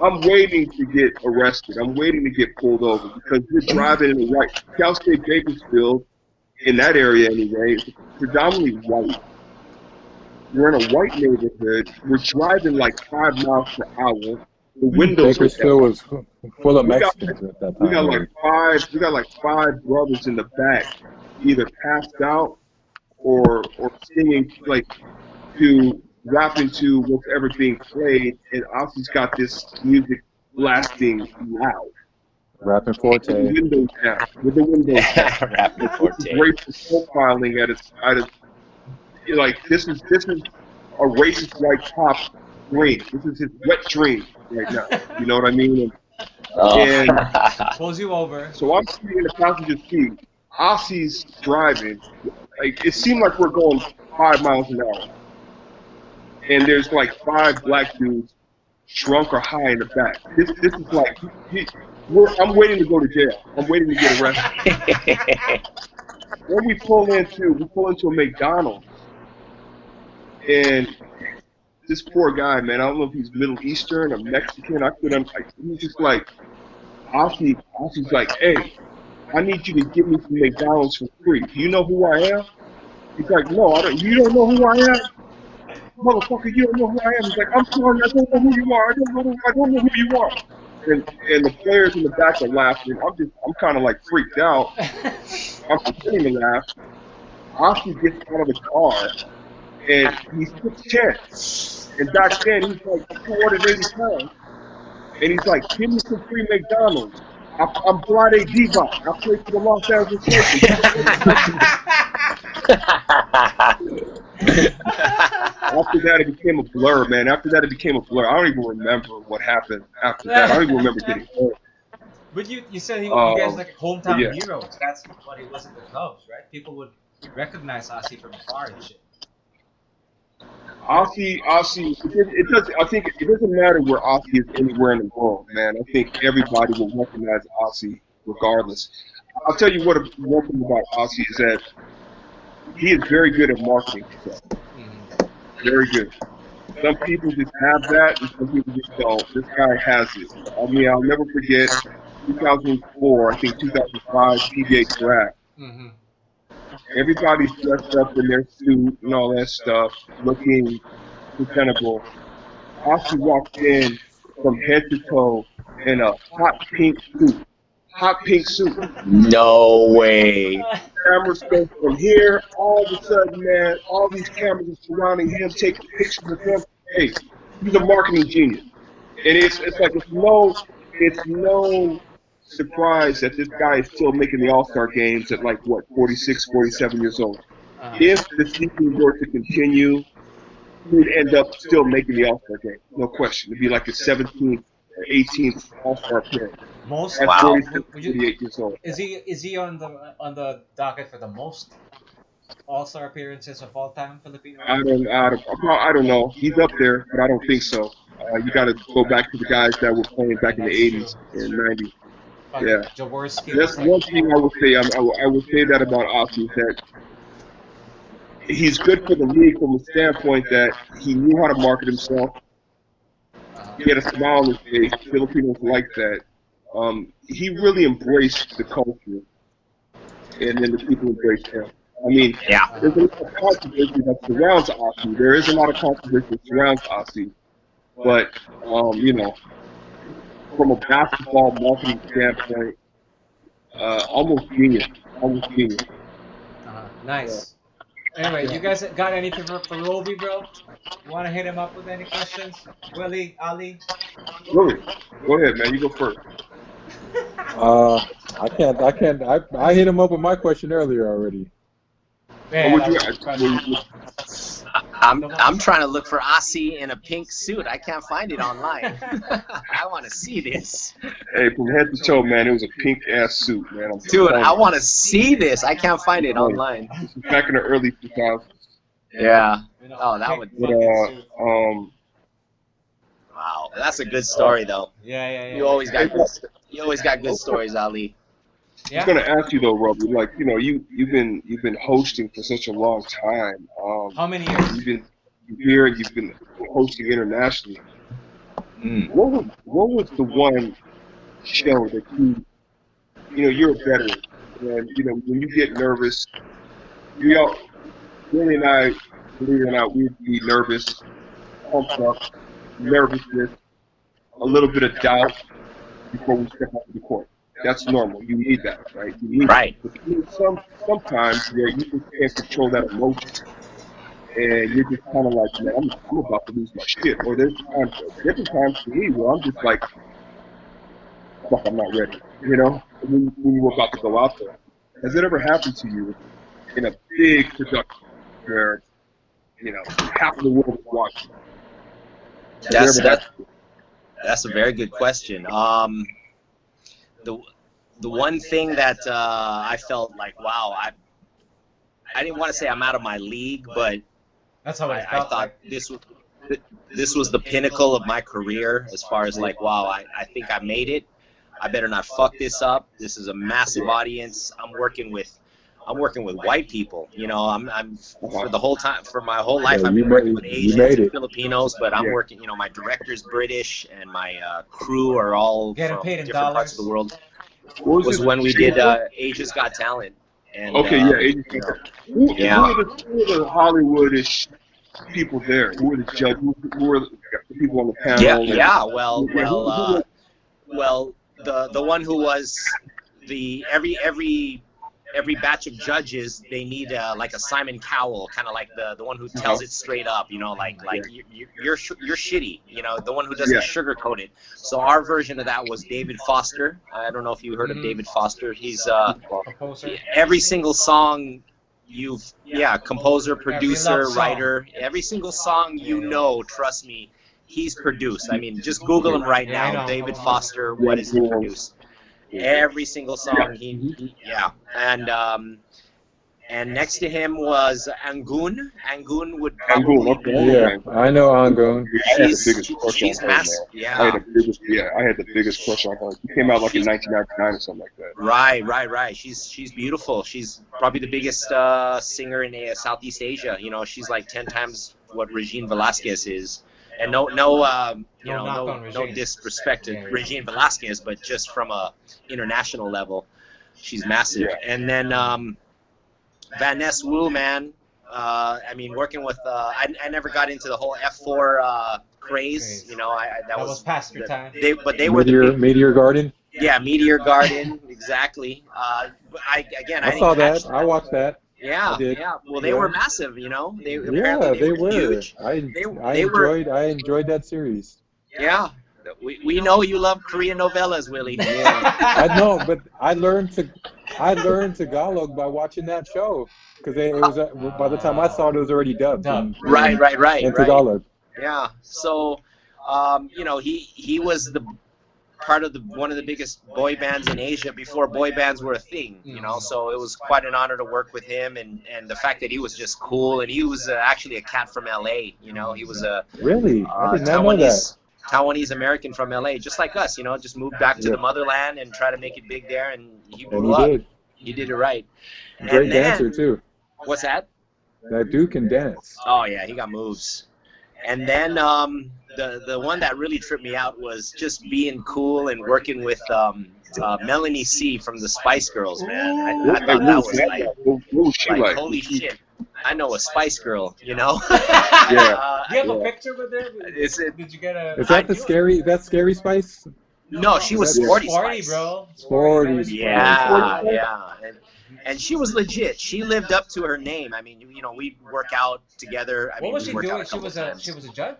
I'm waiting to get arrested. I'm waiting to get pulled over because we're driving in the white. Cal State Bakersfield, in that area anyway, is predominantly white. We're in a white neighborhood. We're driving like 5 miles per hour. The windows Bakersfield was full of Mexicans at that time. We got like five brothers in the back, either passed out or singing like to rapping to what's ever being played, and Ozzy's got this music blasting loud. Rapping Forte. With the windows down. With the windows down. Rapping Forte. Racial profiling at its like this is a racist white cop dream. This is his wet dream right now. You know what I mean? And pulls you over. So I'm sitting in the passenger seat. Ozzy's driving. Like it seemed like we're going 5 miles an hour, and there's like 5 black dudes, drunk or high in the back. This is like I'm waiting to go to jail. I'm waiting to get arrested. When we pull into a McDonald's, and this poor guy, man, I don't know if he's Middle Eastern or Mexican. He's just like, Ozzy's like, hey, I need you to give me some McDonald's for free. Do you know who I am? He's like, no, I don't. You don't know who I am? Motherfucker, you don't know who I am. He's like, I'm sorry, I don't know who you are. I don't know who you are. And the players in the back are laughing. I'm kind of like freaked out. I'm continuing to laugh. Ozzy gets out of the car, and he's 6'10". And back then, he's like 280 pounds. And he's like, give me some free McDonald's. I'm Vlade Divac. I play for the Los Angeles Lakers. After that, it became a blur, man. After that, it became a blur. I don't even remember what happened after that. I don't even remember getting hurt. But you said you guys like hometown heroes. That's what he was in the Cubs, right? People would recognize Ozzy from afar and shit. Ozzy, I think it doesn't matter where Ozzy is anywhere in the world, man. I think everybody will recognize Ozzy regardless. I'll tell you one thing about Ozzy is that he is very good at marketing himself. Very good. Some people just have that, and some people just don't. This guy has it. I mean, I'll never forget 2004, I think 2005, PJ Draft. Everybody's dressed up in their suit and all that stuff, looking presentable. Ozzy walked in from head to toe in a hot pink suit. Hot pink suit. No way. Cameras go from here, all of a sudden, man, all these cameras are surrounding him, taking pictures of him. Hey, he's a marketing genius. And it's no surprise that this guy is still making the All-Star games at like, 46, 47 years old. If the season were to continue, he would end up still making the All-Star game. No question. It'd be like his 17th or 18th All-Star appearance. Most at 48 years old. Is he on the docket for the most All-Star appearances of all time, Filipino? I don't know. He's up there, but I don't think so. You got to go back to the guys that were playing back in the 80s and 90s. Yeah, Jaworski. That's one thing I would say. I would say that about Ozzy, that he's good for the league from the standpoint that he knew how to market himself. He had a smile on his face. Filipinos like that. He really embraced the culture, and then the people embraced him. I mean, there's a lot of controversy that surrounds Ozzy. There is a lot of controversy that surrounds Ozzy, but from a basketball marketing standpoint, almost genius. Nice. Anyway, you guys got anything for Roby, bro? You want to hit him up with any questions? Willie, Ali? Willie, go ahead, man. You go first. I can't. I hit him up with my question earlier already. Man, I'm trying to look for Ozzy in a pink suit. I can't find it online. I want to see this. Hey, from head to toe, man, it was a pink ass suit, man. Dude, I want to see this. I can't find it online. This is back in the early 2000s. Yeah. Oh, that would. Wow, that's a good story, though. Yeah. You always got good stories, Ali. I was gonna ask you though, Robbie. Like, you've been hosting for such a long time. How many years? You've been here. You've been hosting internationally. What was the one show that you're a veteran, and when you get nervous, Billy and I, believe it or not, we'd be nervous, pumped up, nervousness, a little bit of doubt before we step out to the court. That's normal. You need that, right? You need right. That. But sometimes you just can't control that emotion. and you're just kind of like, man, I'm about to lose my shit. Or there's times, different times for me where I'm just like, fuck, I'm not ready. You know, when you were about to go out there. Has it ever happened to you in a big production where, half of the world is watching? That's a very good question. The one thing that I felt like, wow, I didn't want to say I'm out of my league, but that's how I thought this was the pinnacle of my career as far as like, wow, I think I made it. I better not fuck this up. This is a massive audience. I'm working with white people. I'm for the whole time, for my whole life, I've been working with Asians and Filipinos, but I'm working, my director's British and my crew are all from different parts of the world. Was when we did Asia's Got Talent. And, Asia's Got Talent. Who are the Hollywoodish people there? Who are the judges? Who are the people on the panel? Well, the one who was every batch of judges, they need like a Simon Cowell, kind of like the one who tells it straight up, like you're shitty, the one who doesn't sugarcoat it. So our version of that was David Foster. I don't know if you heard of David Foster. He's every single song composer, producer, writer, every single song trust me, he's produced. I mean, just Google him right now, David Foster, what is he produced? Every single song, and next to him was Angun. Angun would probably I know Angun. She's massive. I had the biggest crush on her. She came out like in 1999 or something like that. Right. She's beautiful. She's probably the biggest singer in Southeast Asia. She's like 10 times what Regine Velasquez is. And no disrespect to Regine Velasquez, but just from a international level, she's massive. And then Vanessa Wu, man. I mean, working with I never got into the whole F4 craze. That was past your time. They were Meteor Garden. Yeah, Meteor Garden, exactly. I saw that. I watched that. Yeah. Well, they were massive, They were huge. I enjoyed that series. Yeah. We know you love Korean novellas, Willie. I know, but I learned Tagalog by watching that show because it was by the time I saw it was already dubbed. Right. In Tagalog. Yeah. So, he was the part of one of the biggest boy bands in Asia before boy bands were a thing, so it was quite an honor to work with him, and the fact that he was just cool, and he was actually a cat from LA, he was a really I did not know that. Taiwanese American from LA, just like us, just moved back to the motherland and try to make it big there, and he blew up. He did it right. Great dancer too. What's that? That dude can dance. Oh yeah, he got moves. And then the one that really tripped me out was just being cool and working with Melanie C from the Spice Girls, man. I thought that was like holy shit. I know a Spice Girl, Do you have a picture with her? Did you get a? Is that Scary Spice? No, she was Sporty Spice. Bro. Sporty. Yeah. And she was legit. She lived up to her name. I mean, we'd work out together. What was she doing? She was a judge?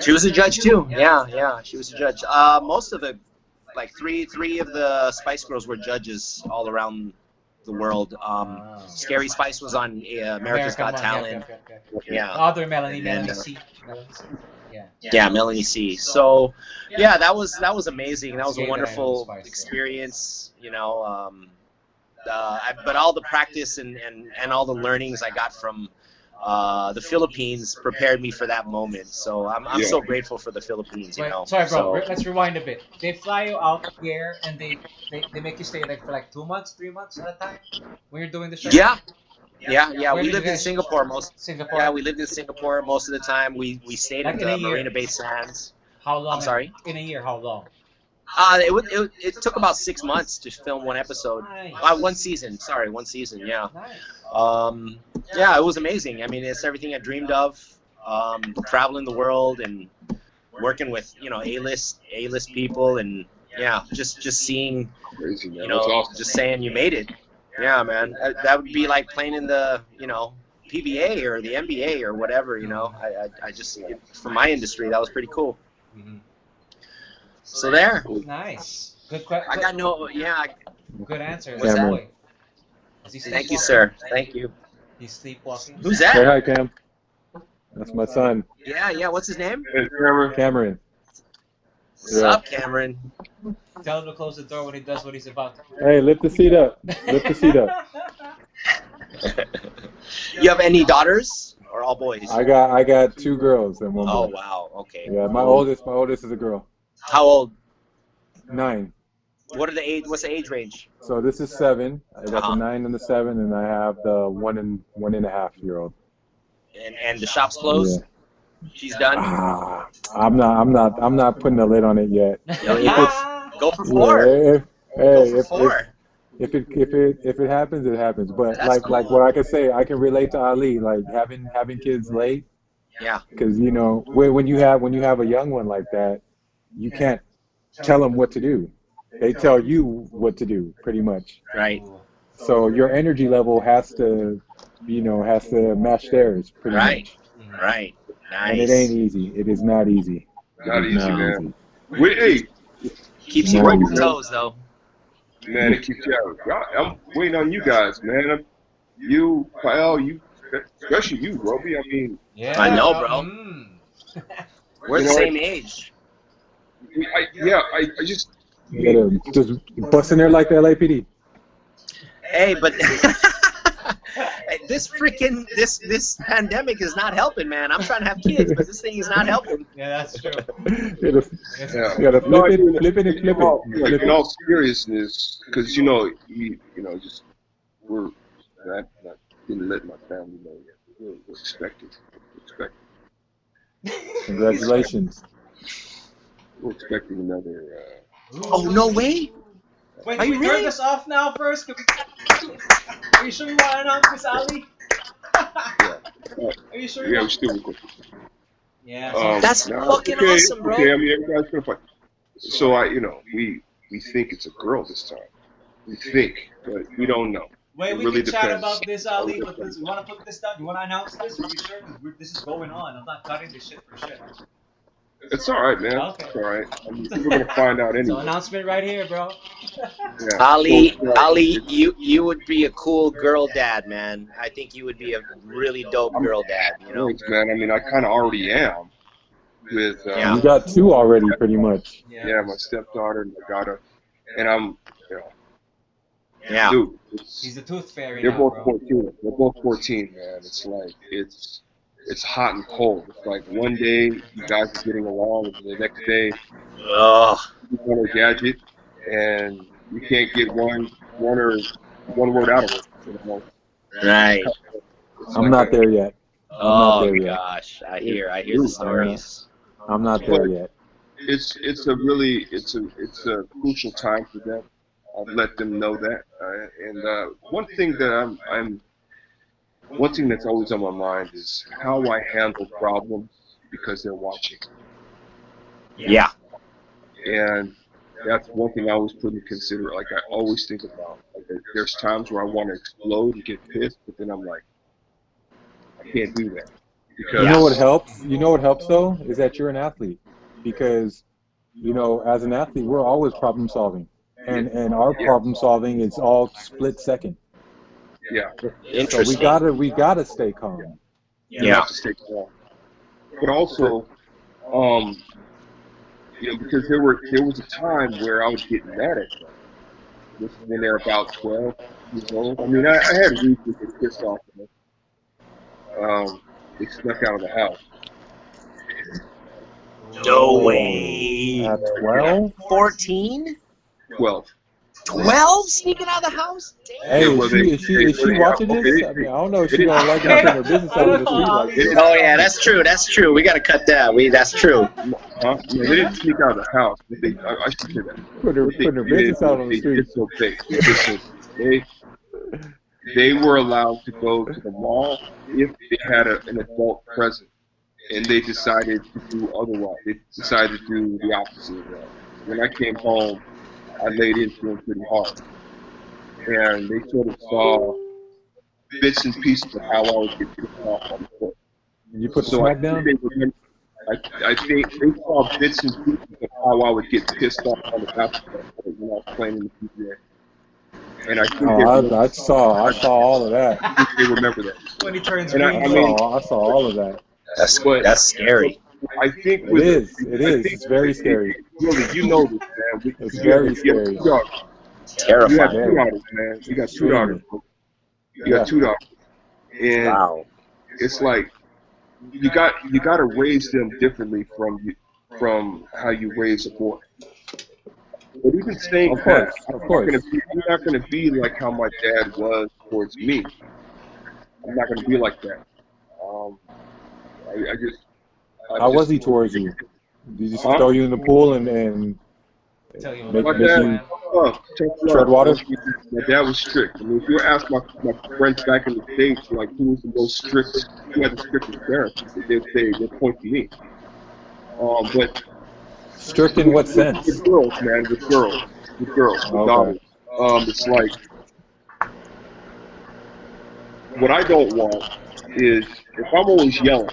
She was a judge too. Yeah. She was a judge. Most of the, like three of the Spice Girls were judges all around the world. Scary Spice was on America's Got Talent. Okay. Yeah. Other Melanie C. Yeah, Melanie C. So, yeah, that was amazing. That was a wonderful experience. But all the practice and all the learnings I got from the Philippines prepared me for that moment. So I'm so grateful for the Philippines. Sorry, bro. So, let's rewind a bit. They fly you out here and they make you stay for like 2 months, 3 months at a time when you're doing the show. Yeah. We lived in Singapore Yeah, we lived in Singapore most of the time. We stayed at the Marina Bay Sands. How long? I'm sorry. In a year, how long? It took about 6 months to film one episode. Nice. One season. Yeah. Nice. Yeah, it was amazing. I mean, it's everything I dreamed of. Traveling the world and working with A-list people, and just seeing awesome. just saying you made it. Yeah, man. That would be like playing in the PBA or the NBA or whatever, you know. I just, for my industry, that was pretty cool. Mm-hmm. So there. Nice. Good question. I got no, yeah. Good answer. What's that? Boy. Thank you, sir. Thank you. He's sleepwalking. Who's that? Say hi, Cam. That's my son. Yeah. What's his name? Hey, Cameron. Cameron. What's up, Cameron? Tell him to close the door when he does what he's about to do. Hey, lift the seat up. Lift the seat up. You have any daughters or all boys? I got 2 girls and 1 boy. Oh wow. Okay. Yeah, my oldest is a girl. How old? 9. What are the age? What's the age range? So this is 7. I got the 9 and the 7, and I have the 1.5-year-old. And the shop's closed. Yeah. She's done. I'm not putting a lid on it yet. Go for 4. If it happens, it happens. But that's cool. like what I can say, I can relate to Ali. Like having kids late. Yeah. Because you know when you have a young one like that, you can't tell them what to do. They tell you what to do, pretty much. Right. So your energy level has to match theirs, pretty much. Right. Nice. And it ain't easy. It is not easy. Not easy, man. Hey, keeps you on your toes, though. Man, it keeps you out. I'm waiting on you guys, man. You, Kyle, especially you, Roby. I mean, yeah, I know, bro. We're the same age. I just. You gotta just bust in there like the LAPD. Hey, but this pandemic is not helping, man. I'm trying to have kids, but this thing is not helping. Yeah, that's true. You gotta flip it. In all seriousness, because just we're not didn't let my family know yet. We're expecting. Congratulations. We're expecting another. Oh, no way? Wait, can we turn this off now first? Are you sure you want to announce Miss Ali? Are you sure? Yeah, we're still recording. Yeah. That's fucking awesome, bro. Okay, I mean, everybody's gonna fight. So we think it's a girl this time. We think, but we don't know. Wait, we can chat about this, Ali, but you want to put this down? You want to announce this? Are you sure? Because this is going on. I'm not cutting this shit for shit. It's all right, man. Okay. It's all right. I mean, we're gonna find out anyway. So announcement right here, bro. Yeah. Ali, you would be a cool girl dad, man. I think you would be a really dope girl dad. You know, thanks, man. I mean, I kind of already am. With you got 2 already, pretty much. Yeah, my stepdaughter and my daughter, and I'm, yeah. Dude, he's a tooth fairy. They're now, both 14. They're both 14, man. It's like it's hot and cold. It's like one day you guys are getting along, and the next day you want a gadget, and you can't get one word out of it. You know? Right. I'm not there yet. Oh gosh, I hear the stories. I'm not there yet. It's a crucial time for them. I've let them know that. And one thing that's always on my mind is how I handle problems because they're watching. Yeah. And that's one thing I always put in consider. Like I always think about. Like, there's times where I want to explode and get pissed, but then I'm like, I can't do that. Because you know what helps? You know what helps though is that you're an athlete, because as an athlete we're always problem solving, and our problem solving is all split second. Yeah. Interesting. So we gotta stay calm. You have to stay calm. But also, because there was a time where I was getting mad at them. This is when they're about 12 years old. I mean, I had weeks that get pissed off at them. They snuck out of the house. No way. At 12? 14? 12. 12 sneaking out of the house? Damn. Hey, is she watching this? I mean, I don't know if she gonna like putting her business out of the street like this. Oh yeah, that's true. We gotta cut that. That's true. They didn't sneak out of the house. I should say that. Putting her business out on the street. They were allowed to go to the mall if they had an adult present, and they decided to do otherwise. They decided to do the opposite of that. When I came home, I laid into them pretty hard, and they sort of saw bits and pieces of how I would get pissed off on the court. You put the So smack down? I think they saw bits and pieces of how I would get pissed off on the basketball court when I was playing in the PGA. And I think I saw all of that. I think they remember that. When he turns And green. I saw all of that. That's scary. I think It is. It's very scary. Really, you know this, man. It's very scary. You got Terrifying. two daughters, man. You got two daughters. You got two daughters. And Wow. it's like you got to raise them differently from how you raise a boy. But even saying Of course, of course. I'm not going to be like how my dad was towards me. I'm not going to be like that. How was he towards you? Did he just throw you in the pool and Tell you make My what. dad, you tread water? My dad was strict. I mean, if you ask my friends back in the States, like, who was the most strict, who had the strictest parents, they'd point to me. But Strict in what sense? with girls, man, with girls, with daughters. It's like, what I don't want is, if I'm always yelling,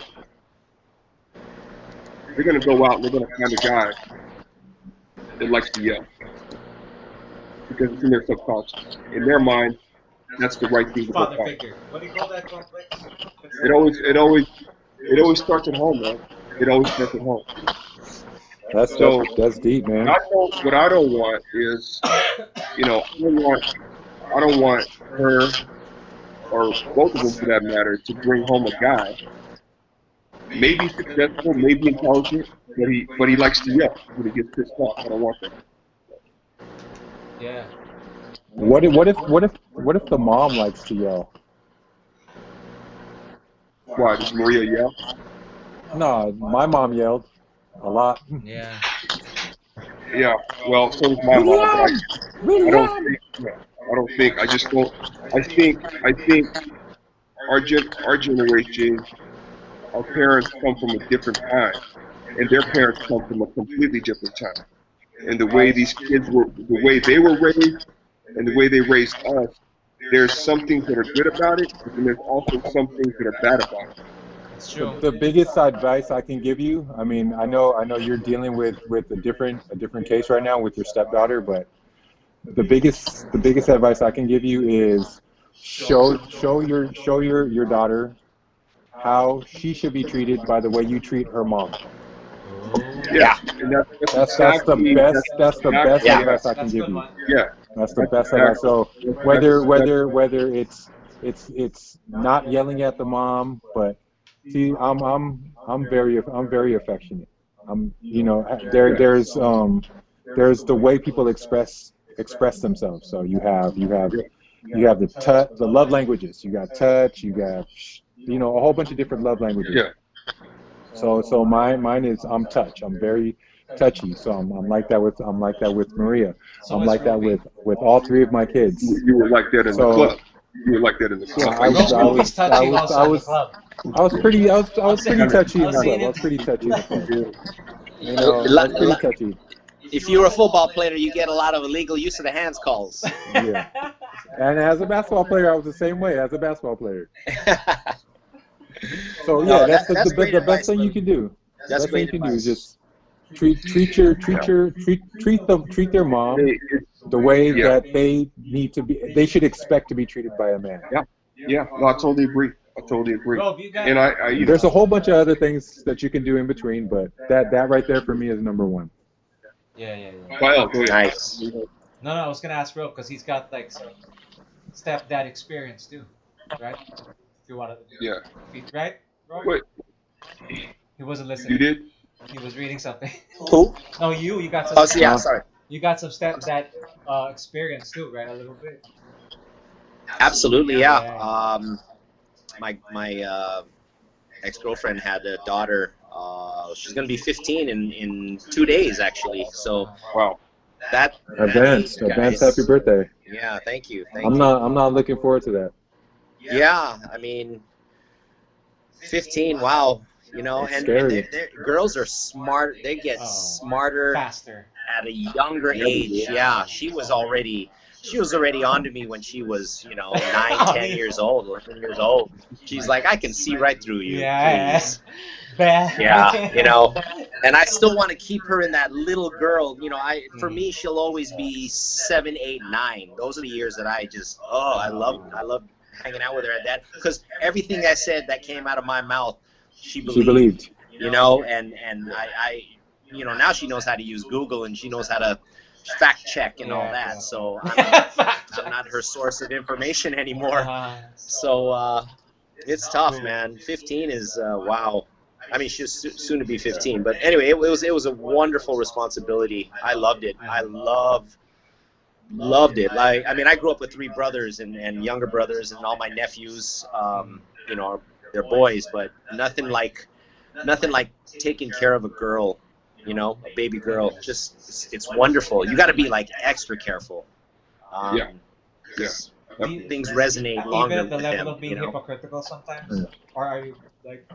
they're going to go out and they're going to find a guy that likes to yell. Because it's in their subconscious. In their mind, that's the right thing to Father go figure. What do you call that complex? It always starts at home, man. It always starts at home. That's deep, man. What I don't want is, I don't want her, or both of them for that matter, to bring home a guy, maybe successful, maybe intelligent, but he likes to yell when he gets pissed off. I don't want that. Yeah. What if the mom likes to yell? Why does Maria yell? No, my mom yelled a lot. Yeah. Yeah. Well, so does my mom. I think our generation, our parents come from a different time, and their parents come from a completely different time. And the way these kids were, the way they were raised, and the way they raised us, there's some things that are good about it, and there's also some things that are bad about it. It's true. The biggest advice I can give you, I mean, I know you're dealing with a different case right now with your stepdaughter, but the biggest advice I can give you is show your daughter how she should be treated by the way you treat her mom. Yeah, and that's the best advice I can give you. Yeah, that's the best advice. So whether it's not yelling at the mom, but see, I'm very affectionate. There's the way people express themselves. So you have the love languages. You got touch. You got a whole bunch of different love languages. Yeah. So mine is I'm touch. I'm very touchy. So I'm like that with Maria. So I'm like that with all three of my kids. You were like that in the club. You were like that in the club. I was pretty touchy in the club. I was pretty touchy in the club. I was pretty touchy. If you're a football player, you get a lot of illegal use of the hands calls. Yeah. And as a basketball player, I was the same way as a basketball player. So yeah, that's the best thing you can do. That's best thing great you can do is advice. just treat their mom the way that they should expect to be treated by a man. Yeah. No, I totally agree. Bro, And I there's a whole bunch of other things that you can do in between, but that right there for me is number one. Yeah. Well, Nice. No, I was gonna ask Bro because he's got like some stepdad experience too, right? If you want to. Yeah. Right? Bro? Wait, He wasn't listening. you did? He was reading something. Who? No, you got some. Oh, yeah, sorry. You got some stepdad experience too, right? A little bit. Absolutely, yeah. My ex-girlfriend had a daughter. She's gonna be 15 in 2 days, actually. So Wow. that Advance happy birthday. Yeah, thank you. I'm not looking forward to that. Yeah, I mean, 15. Wow, It's and scary. girls are smart. They get smarter Faster. at a younger age. Yeah, she was already she was already on to me when she was, 9, 10 years old, 11 years old. She's like, I can see right through you, please. Yeah, and I still want to keep her in that little girl. For me, she'll always be 7, 8, 9. Those are the years that I love hanging out with her at that, because everything I said that came out of my mouth, she believed. And I now she knows how to use Google, and she knows how to fact check and all that. So I'm not her source of information anymore. So it's tough, man. 15 is wow. I mean, she's soon to be 15, but anyway, it was a wonderful responsibility. I loved it. I loved it. Like, I mean, I grew up with 3 brothers and younger brothers, and all my nephews, they're boys, but nothing like taking care of a girl, a baby girl. Just it's wonderful. You got to be like extra careful. Things resonate longer. Even at the level of being hypocritical sometimes, or are you like?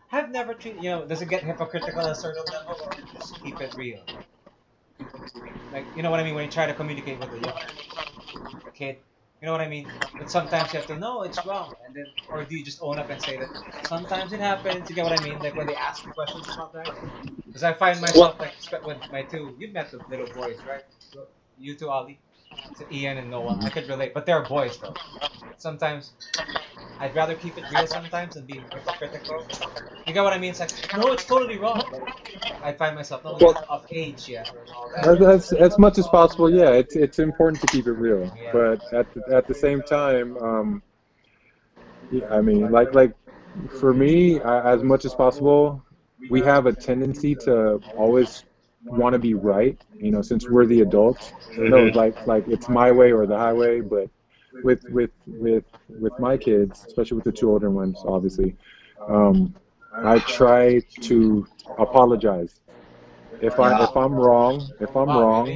Have never treated, does it get hypocritical at a certain level, or just keep it real? Like, you know what I mean, when you try to communicate with a kid, you know what I mean? But sometimes you have to know it's wrong, and then, or do you just own up and say that sometimes it happens, you get what I mean? Like when they ask you questions about that? Because I find myself, like, with my 2, you've met the little boys, right? You 2, Ali? To Ian and Noah. I could relate, but they're boys though. Sometimes I'd rather keep it real sometimes than be hypocritical. You get what I mean? It's like, no, it's totally wrong. But I find myself not of age yet. As much as possible, yeah. It's important to keep it real, but at the same time, I mean, like for me, as much as possible, we have a tendency to always want to be right, since we're the adults. Like it's my way or the highway. But with my kids, especially with the 2 older ones, obviously, I try to apologize. If I'm wrong, I'm wrong,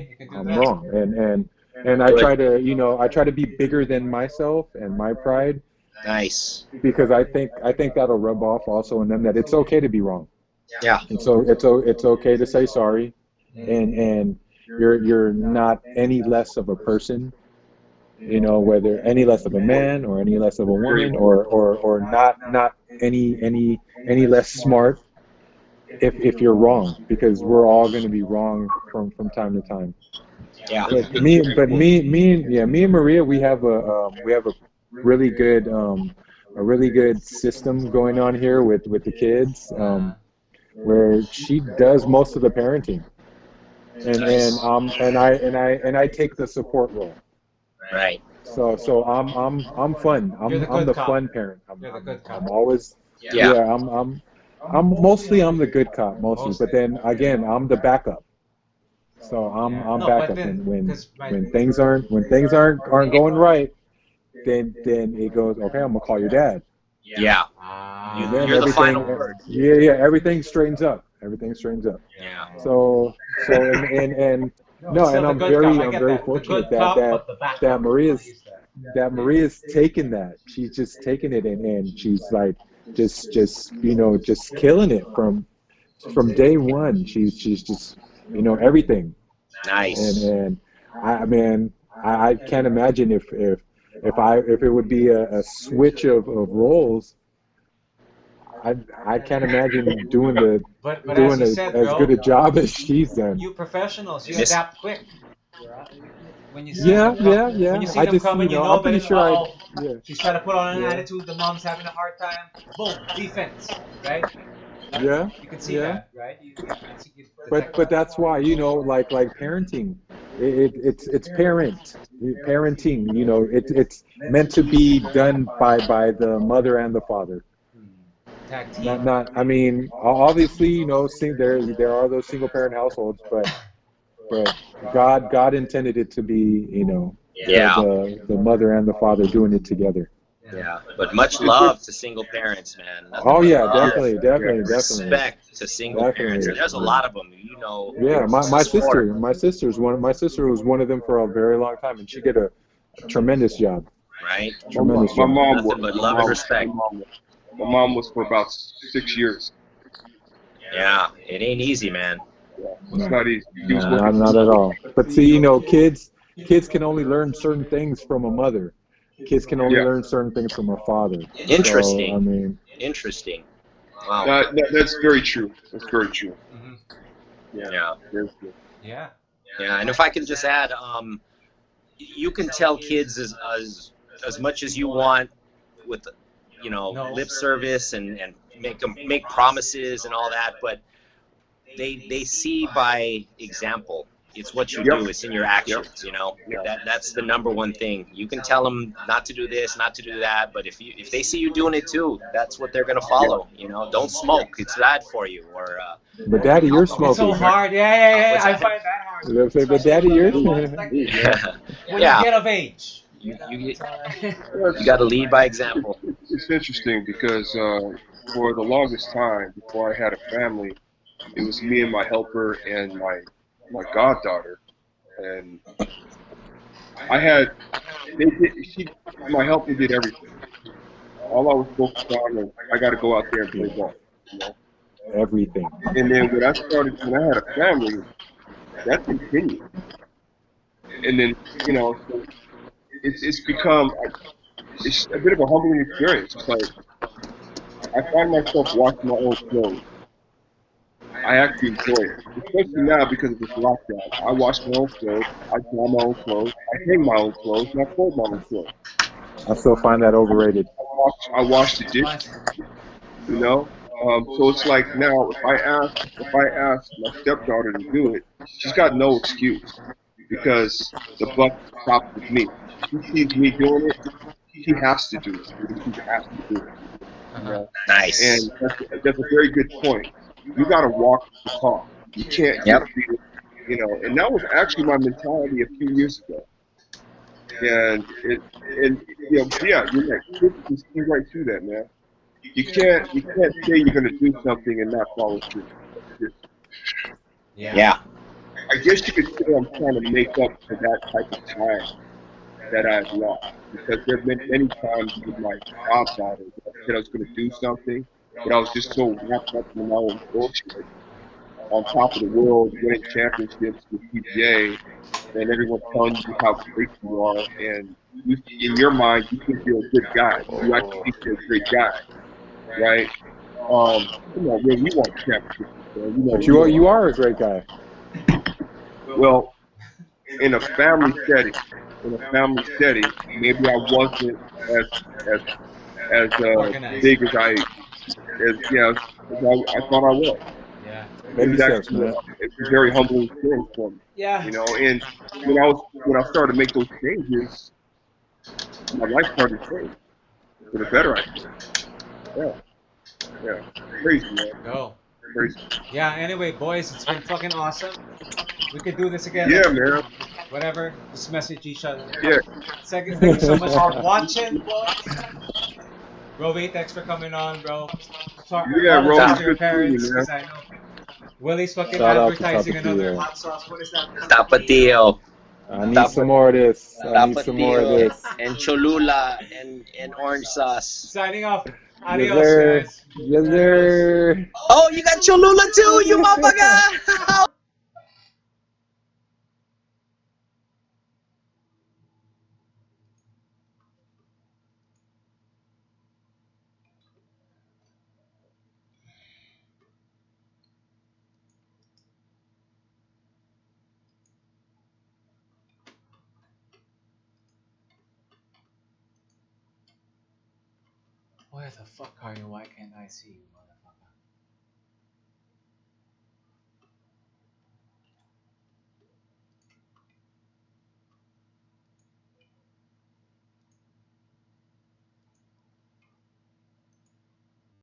and I try to be bigger than myself and my pride. Nice. Because I think that'll rub off also on them, that it's okay to be wrong. Yeah. And so it's okay to say sorry, and you're not any less of a person, whether any less of a man or any less of a woman, or not any less smart if you're wrong, because we're all going to be wrong from time to time. Yeah. But me and Maria, we have a really good system going on here with the kids. Where she does most of the parenting, and I take the support role. Right. So I'm fun. I'm the fun parent. You're the good cop. I'm always I'm the good cop mostly, but then again I'm the backup. So I'm backup, and when things aren't going right, then it goes, okay, I'm gonna call your dad. Yeah. You're the final word. Yeah, everything straightens up. Yeah. So and I'm very fortunate that Maria's taken that. She's just taken it, and she's like just killing it from day one. She's just everything. Nice. And I can't imagine if it would be a switch of roles. I can't imagine doing as good a job as she's done. You professionals, you adapt quick. When you see yeah. When you see them coming, I'm pretty sure she's trying to put on an attitude. The mom's having a hard time. Boom, defense, right? Yeah. You can see that, right? But that's why like parenting, it's parenting. It's meant to be done by the mother and the father. Tag team. Not. I mean, obviously, there are those single parent households, but God intended it to be, the mother and the father doing it together. Yeah, but much love to single parents, man. Definitely. Respect to single parents. And there's a lot of them, Yeah, my sister was one of them for a very long time, and she did a tremendous job. Right. My mom was. But love and respect. My mom was for about 6 years. Yeah, it ain't easy, man. It's not easy. Not at all. But see, kids kids can only learn certain things from a mother. Kids can only Yeah. learn certain things from a father. So, I Interesting. mean, Interesting. Wow. That's very true. That's very true. Hmm. Yeah. Yeah. Very true. Yeah. Yeah. And if I can just add, you can tell kids as much as you want with, No. lip service and make promises and all that, but they see by example. It's what you Yep. do. It's in your Yep. actions. Yeah. That's the number one thing. You can tell them not to do this, not to do that, but if they see you doing it too, that's what they're gonna follow. Don't smoke. It's bad for you. Or but Daddy, you're It's so smoking. hard. Yeah. what's I that? find that hard. You know what I'm saying? But Especially Daddy, when, you're. like, when Yeah. you get of age. You That's all right. you got to lead by example. It's interesting because for the longest time before I had a family, it was me and my helper and my goddaughter, and I had my helper did everything. All I was focused on was I got to go out there and play ball, you know. Everything. And then when I had a family, that continued, and then so it's become it's a bit of a humbling experience. It's like I find myself washing my own clothes. I actually enjoy it, especially now because of this lockdown. I wash my own clothes, I dry my own clothes, I hang my own clothes, and I fold my own clothes. I still find that overrated. I wash the dishes, you know. So it's like now, if I ask my stepdaughter to do it, she's got no excuse because the buck stops with me. She sees me doing it, she has to do it. She has to do it, you Uh-huh. know. Nice. And that's a very good point. You got to walk the talk. You can't Yep. just and that was actually my mentality a few years ago. And yeah, you're right. Kids can see right through that, man. You can't say you're gonna do something and not follow through. Yeah. Yeah. I guess you could say I'm trying to make up for that type of time that I've lost because there have been many times with my goddaughter that I said I was gonna do something, but I was just so wrapped up in my own bullshit on top of the world, winning championships with PGA, and everyone's telling you how great you are, and in your mind, you think you're a good guy. You actually think you're a great guy, right? Come on, man, you want championships, man. But You know. you are a great guy. Well, in a family setting, maybe I wasn't as as as Organized. big as I thought I was. Yeah. It Baby was steps, actually man. it's a very humbling experience for me, Yeah. you know. And when I started to make those changes, my life started to change for the better. I think. Yeah, yeah, crazy, man, Go. crazy. Yeah. Anyway, boys, it's been fucking awesome. We could do this again. Yeah, Like, man. whatever. Just message each other. Yeah, Second, thank you so much for watching, boys. Roby, thanks for coming on, bro. Sorry, yeah, apologize Roby, to your good seeing you, parents man. because I know Willie's fucking Shout out to advertising another Tapatio. hot sauce. What is that? Tapatio. I need some Tapa- more of this. I need some more of Tapatio this. and Cholula and orange sauce. Signing off. Yes, Adios, sir. guys. Yes, Adios. sir. Oh, you got Cholula too, you motherfucker! Where the fuck are you? Why can't I see you?